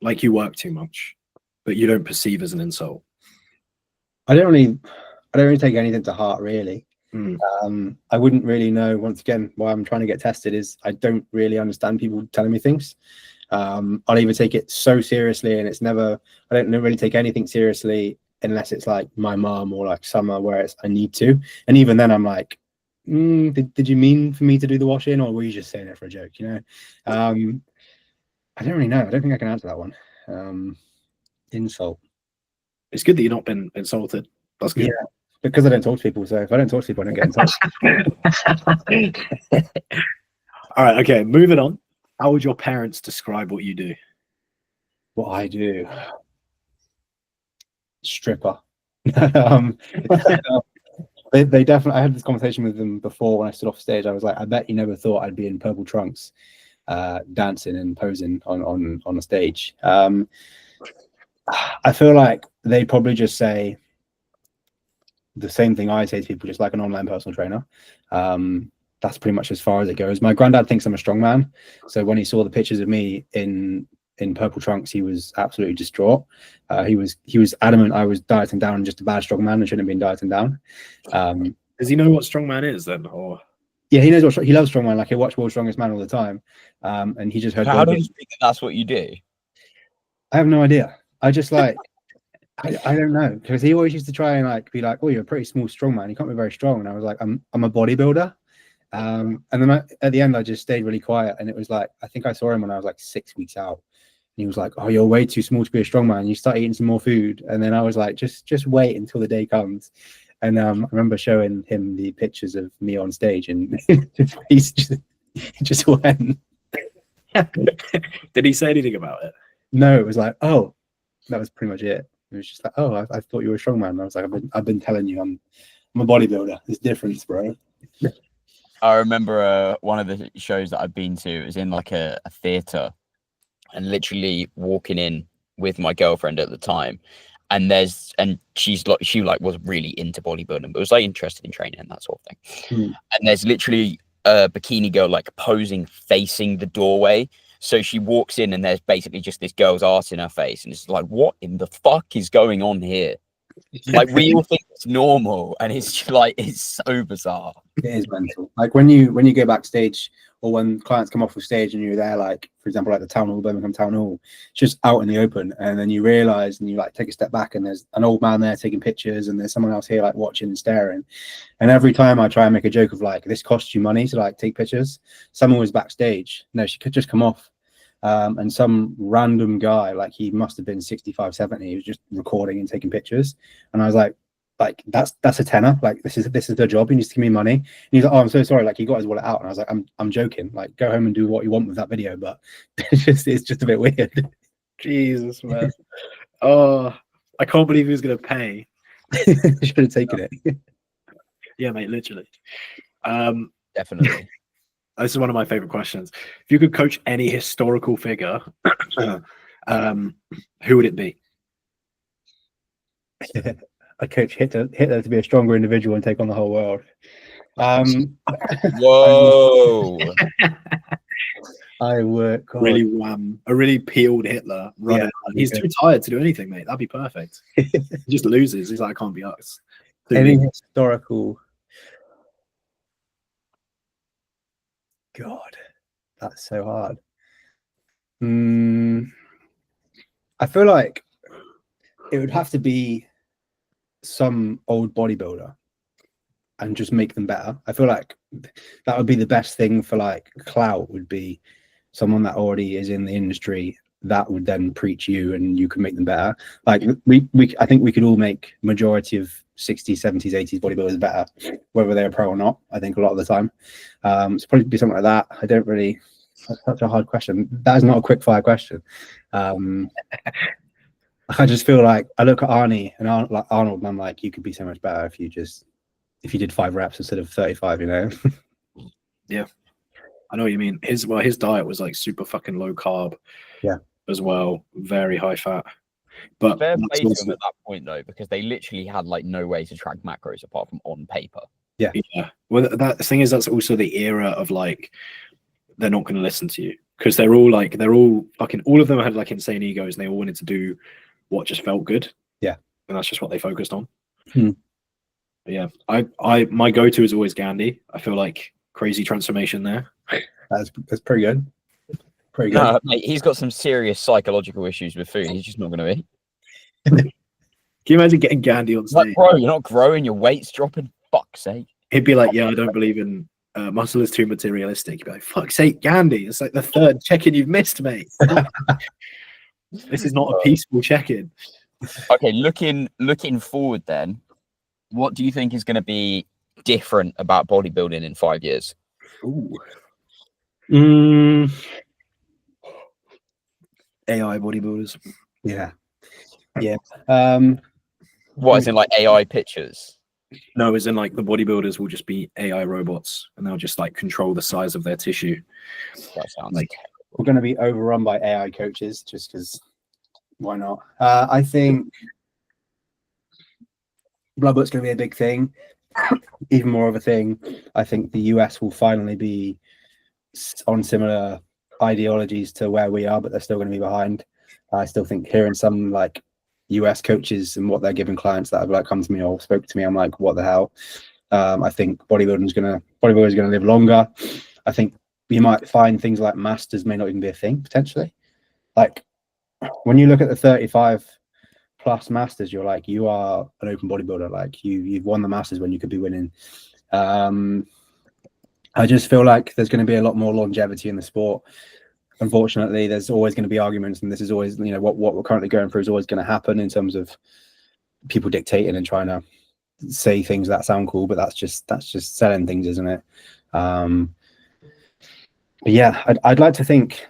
like you work too much, but you don't perceive as an insult. I don't really take anything to heart, really. I wouldn't really know, once again, why I'm trying to get tested is I don't really understand people telling me things. I'll either take it so seriously and I don't really take anything seriously unless it's like my mom or like Summer where I need to. And even then I'm like, did you mean for me to do the washing or were you just saying it for a joke? You know, I don't really know. I don't think I can answer that one. Insult. It's good that you've not been insulted. That's good. Yeah, because I don't talk to people. So if I don't talk to people, I don't get in touch. All right. Okay. Moving on. How would your parents describe what you do? What I do? Stripper. They definitely. I had this conversation with them before when I stood off stage. I was like, I bet you never thought I'd be in purple trunks, dancing and posing on a stage. I feel like they probably just say the same thing I say to people, just like an online personal trainer. That's pretty much as far as it goes. My granddad thinks I'm a strong man, so when he saw the pictures of me in purple trunks, he was absolutely distraught. He was adamant I was dieting down, just a bad strong man, and shouldn't have been dieting down. Does he know what strongman is then, or? Yeah, he knows he loves strongman. Like he watch World's Strongest Man all the time, and he just heard. How does he think that's what you do? I have no idea. I just like. I don't know, because he always used to try and like be like, oh, you're a pretty small strong man, you can't be very strong. And I was like, I'm a bodybuilder. And then at the end I just stayed really quiet, and it was like, I think I saw him when I was like 6 weeks out, and he was like, oh, you're way too small to be a strong man, you start eating some more food. And then I was like, just wait until the day comes. And I remember showing him the pictures of me on stage, and he just went. Did he say anything about it? No, it was like, oh, that was pretty much it. It was just like, oh, I thought you were a strong man. And I was like, I've been telling you, I'm a bodybuilder. There's difference, bro. I remember one of the shows that I've been to, it was in like a theater, and literally walking in with my girlfriend at the time, and she was really into bodybuilding, but was like interested in training and that sort of thing. And there's literally a bikini girl like posing facing the doorway. So she walks in and there's basically just this girl's ass in her face, and it's like, what in the fuck is going on here? Like, we all think it's normal, and it's just like, it's so bizarre. It is mental. Like when you go backstage, or when clients come off of stage and you're there, like for example, like the town hall, Birmingham Town Hall, it's just out in the open, and then you realize, and you like take a step back, and there's an old man there taking pictures, and there's someone else here like watching and staring. And every time I try and make a joke of like, this costs you money to like take pictures, someone was backstage. No, she could just come off. And some random guy, like he must have been 65, 70, he was just recording and taking pictures. And I was like that's a tenner. Like this is their job. He needs to give me money. And he's like, oh, I'm so sorry. Like he got his wallet out, and I was like, I'm joking. Like go home and do what you want with that video. But it's just a bit weird. Jesus, man. Oh, I can't believe he was gonna pay. Should have taken it. Yeah, mate, literally. Definitely. This is one of my favorite questions. If you could coach any historical figure who would it be? I coach Hitler to be a stronger individual and take on the whole world. Whoa. I work on Really a really peeled Hitler running. Yeah, He's too tired to do anything, mate. That'd be perfect. He just loses. He's like, I can't be asked. any historical. God, that's so hard. I feel like it would have to be some old bodybuilder and just make them better. I feel like that would be the best thing for like clout, would be someone that already is in the industry that would then preach you and you can make them better. Like I think we could all make majority of 60s, 70s, 80s bodybuilders better, whether they're pro or not. I think a lot of the time. It's probably be something like that. I don't really, that's such a hard question. That is not a quick fire question. I just feel like I look at Arnie and Arnold, and I'm like, you could be so much better if you did 5 reps instead of 35, you know? Yeah, I know what you mean. His diet was like super fucking low carb. Yeah. As well, very high fat. But fair play to them at that point though, because they literally had like no way to track macros apart from on paper. Yeah. Well, that thing is, that's also the era of like, they're not going to listen to you because they're all fucking, all of them had like insane egos and they all wanted to do what just felt good. Yeah. And that's just what they focused on. But yeah, my go-to is always Gandhi. I feel like crazy transformation there. That's pretty good. Pretty good. No, mate, he's got some serious psychological issues with food. He's just not going to eat. Can you imagine getting Gandhi on stage? Like, bro, you're not growing, your weight's dropping. Fuck's sake. He'd be like, yeah, I don't believe in muscle is too materialistic. He'd be like, fuck's sake, Gandhi. It's like the 3rd check-in you've missed, mate. This is not a peaceful check-in. Okay, looking forward then, what do you think is going to be different about bodybuilding in 5 years? AI bodybuilders. Yeah. Yeah. What, as in like AI pictures? No, as in like the bodybuilders will just be AI robots and they'll just like control the size of their tissue. That sounds like we're going to be overrun by AI coaches just because why not? I think blood work's going to be a big thing, even more of a thing. I think the US will finally be on similar ideologies to where we are, but they're still going to be behind. I still think hearing some like US coaches and what they're giving clients that have like come to me or spoke to me, I'm like, what the hell? I think bodybuilders is going to live longer. I think you might find things like masters may not even be a thing potentially. Like when you look at the 35 plus masters, you're like, you are an open bodybuilder. Like you've won the masters when you could be winning. I just feel like there's going to be a lot more longevity in the sport. Unfortunately, there's always going to be arguments, and this is always, you know, what we're currently going through is always going to happen in terms of people dictating and trying to say things that sound cool, but that's just selling things, isn't it? But yeah, I'd like to think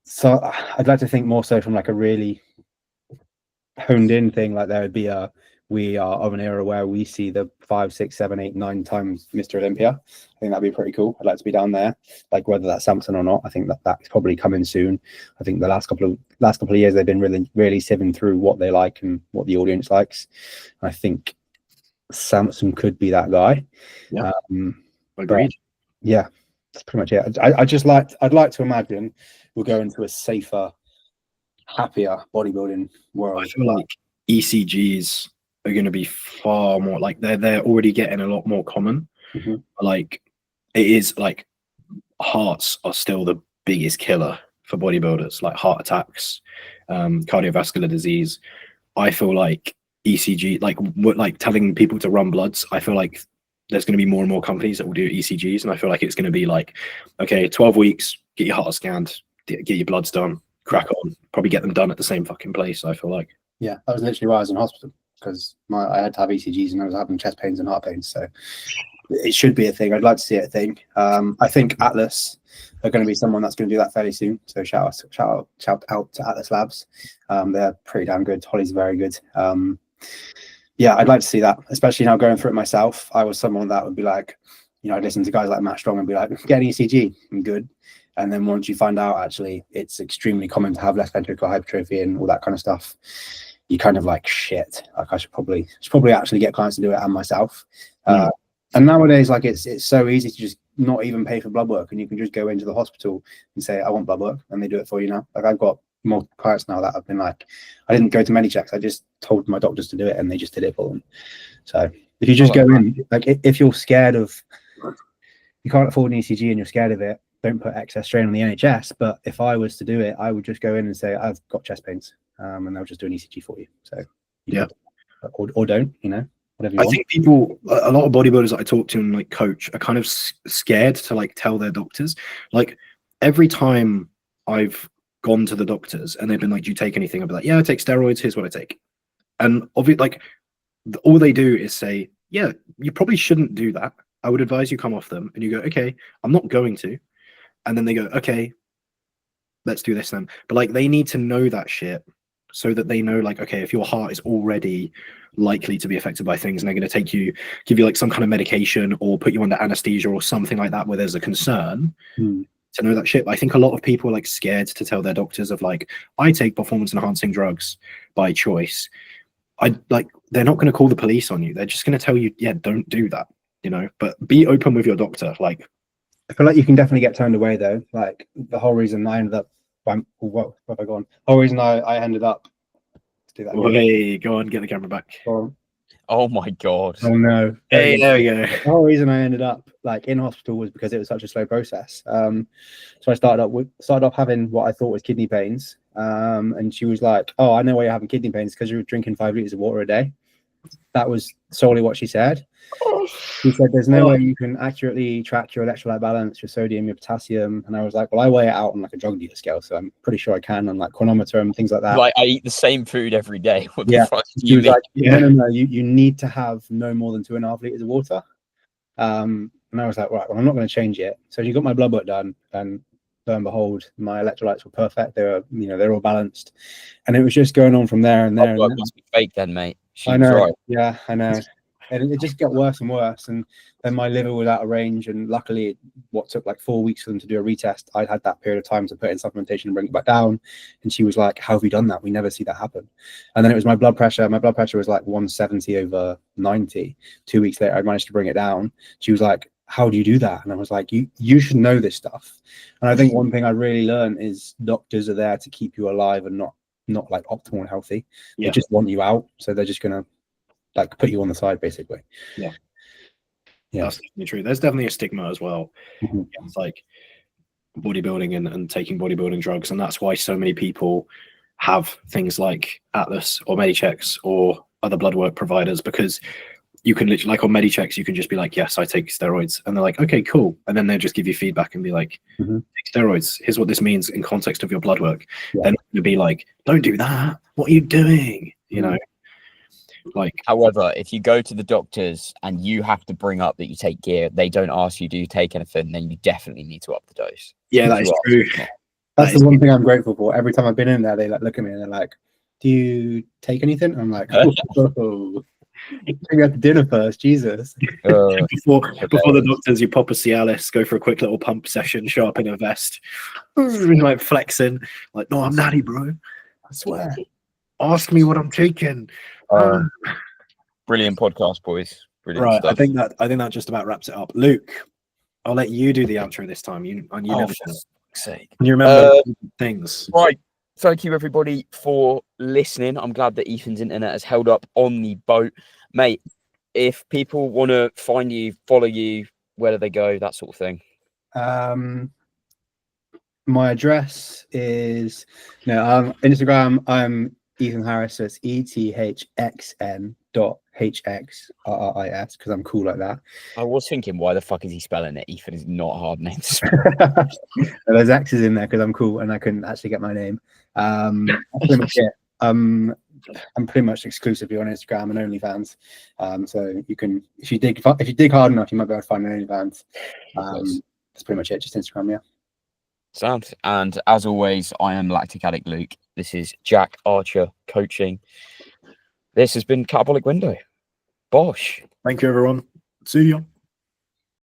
so. I'd like to think more so from like a really honed in thing, like there would be we are of an era where we see the 5, 6, 7, 8, 9 times Mr. Olympia. I think that'd be pretty cool. I'd like to be down there, like whether that's Samson or not. I think that's probably coming soon. I think the last couple of years they've been really sieving through what they like and what the audience likes. I think Samson could be that guy. Yeah, agreed. Yeah, that's pretty much it. I'd like to imagine we'll go into a safer, happier bodybuilding world. I feel like ECGs are going to be far more like they're already getting a lot more common. Like it is like hearts are still the biggest killer for bodybuilders, like heart attacks, cardiovascular disease. I feel like ECG, like telling people to run bloods, I feel like there's going to be more and more companies that will do ECGs, and I feel like it's going to be like, okay, 12 weeks, get your heart scanned, get your bloods done, crack on, probably get them done at the same fucking place. I feel like. Yeah, that was literally why I was in hospital, because I had to have ECGs and I was having chest pains and heart pains. So it should be a thing. I'd like to see it a thing. I think Atlas are going to be someone that's going to do that fairly soon. So shout out to Atlas Labs. They're pretty damn good. Holly's very good. Yeah, I'd like to see that, especially now going through it myself. I was someone that would be like, you know, I'd listen to guys like Matt Strong and be like, get an ECG, I'm good. And then once you find out actually it's extremely common to have left ventricular hypertrophy and all that kind of stuff, you kind of like, shit, like I should probably actually get clients to do it and myself. And nowadays, like it's so easy to just not even pay for blood work, and you can just go into the hospital and say, I want blood work, and they do it for you now. Like I've got multiple clients now that have been like, I didn't go to Medichecks, I just told my doctors to do it and they just did it for them. So if you just go in, like if you're scared of, you can't afford an ECG and you're scared of it, don't put excess strain on the NHS. But if I was to do it, I would just go in and say, I've got chest pains, and they'll just do an ECG for you. So or don't, you know, whatever you want. I think people, a lot of bodybuilders that I talk to and like coach are kind of scared to like tell their doctors. Like every time I've gone to the doctors and they've been like, do you take anything? I'll be like, yeah, I take steroids, here's what I take. And obviously, like all they do is say, yeah, you probably shouldn't do that, I would advise you come off them. And you go, okay, I'm not going to. And then they go, okay, let's do this then. But like they need to know that shit so that they know, like, okay, if your heart is already likely to be affected by things and they're going to give you like some kind of medication or put you under anesthesia or something like that where there's a concern, to know that shit. But I think a lot of people are like scared to tell their doctors of like, I take performance enhancing drugs by choice. They're not going to call the police on you. They're just going to tell you, yeah, don't do that, you know, but be open with your doctor. Like, I feel like you can definitely get turned away though. Like the whole reason I ended up, what have I gone? The whole reason I ended up to do that. Hey, go on, get the camera back. Oh my god. Oh no. Hey, there we go. The whole reason I ended up like in hospital was because it was such a slow process. So I started off having what I thought was kidney pains. And she was like, oh, I know why you're having kidney pains, because you're drinking 5 liters of water a day. That was solely what she said. She said there's no way you can accurately track your electrolyte balance, your sodium, your potassium. And I was like, well, I weigh it out on like a drug dealer scale, so I'm pretty sure I can, on like chronometer and things like that. Like I eat the same food every day. What yeah. the fuck She was like, no, you need to have no more than 2.5 liters of water. And I was like, right, well, I'm not going to change it. So she got my blood work done, and lo and behold, my electrolytes were perfect. They were, you know, they're all balanced, and it was just going on from there and there. Blood work must be fake then, mate. She I know. was right. Yeah, I know. And it just got worse and worse. And then my liver was out of range. And luckily, what took like 4 weeks for them to do a retest, I'd had that period of time to put in supplementation and bring it back down. And she was like, how have you done that? We never see that happen. And then it was my blood pressure. My blood pressure was like 170/90. 2 weeks later, I managed to bring it down. She was like, how do you do that? And I was like, you should know this stuff. And I think one thing I really learned is doctors are there to keep you alive and not like optimal and healthy. They just want you out. So they're just going to like put you on the side, basically. Yeah, that's definitely true. There's definitely a stigma as well. It's like bodybuilding and taking bodybuilding drugs, and that's why so many people have things like Atlas or Medichecks or other blood work providers, because you can literally, like on Medichecks, you can just be like, yes, I take steroids, and they're like, okay, cool, and then they'll just give you feedback and be like, take steroids, here's what this means in context of your blood work. They're not going to be like, don't do that, what are you doing, you know? Like, however, if you go to the doctors and you have to bring up that you take gear, they don't ask you, do you take anything, then you definitely need to up the dose. Yeah, that is true. That's the one thing I'm grateful for. Every time I've been in there, they like look at me and they're like, do you take anything? I'm like, oh, we have dinner first, Jesus. Before the doctors, you pop a Cialis, go for a quick little pump session, show up in a vest, like flexing, like, no, I'm natty, bro, I swear. Ask me what I'm taking. Brilliant podcast, boys. Brilliant right, stuff. I think that just about wraps it up. Luke, I'll let you do the outro this time. You never sake. Can you remember things? Right. Thank you everybody for listening. I'm glad that Ethan's internet has held up on the boat, mate. If people want to find you, follow you, where do they go? That sort of thing. My address is Instagram. I'm Ethxn.Hxrris, so it's Ethxn.Hxrris, because I'm cool like that. I was thinking, why the fuck is he spelling it? Ethan is not a hard name to spell. There's X's in there because I'm cool and I couldn't actually get my name. That's pretty much it. I'm pretty much exclusively on Instagram and OnlyFans. So you can, if you dig hard enough, you might be able to find an OnlyFans. That's pretty much it. Just Instagram, yeah. Sound. And as always, I am LacticAddictLuke. This is JackArcherCoaching. This has been Catabolic Window. Bosh. Thank you, everyone. See ya.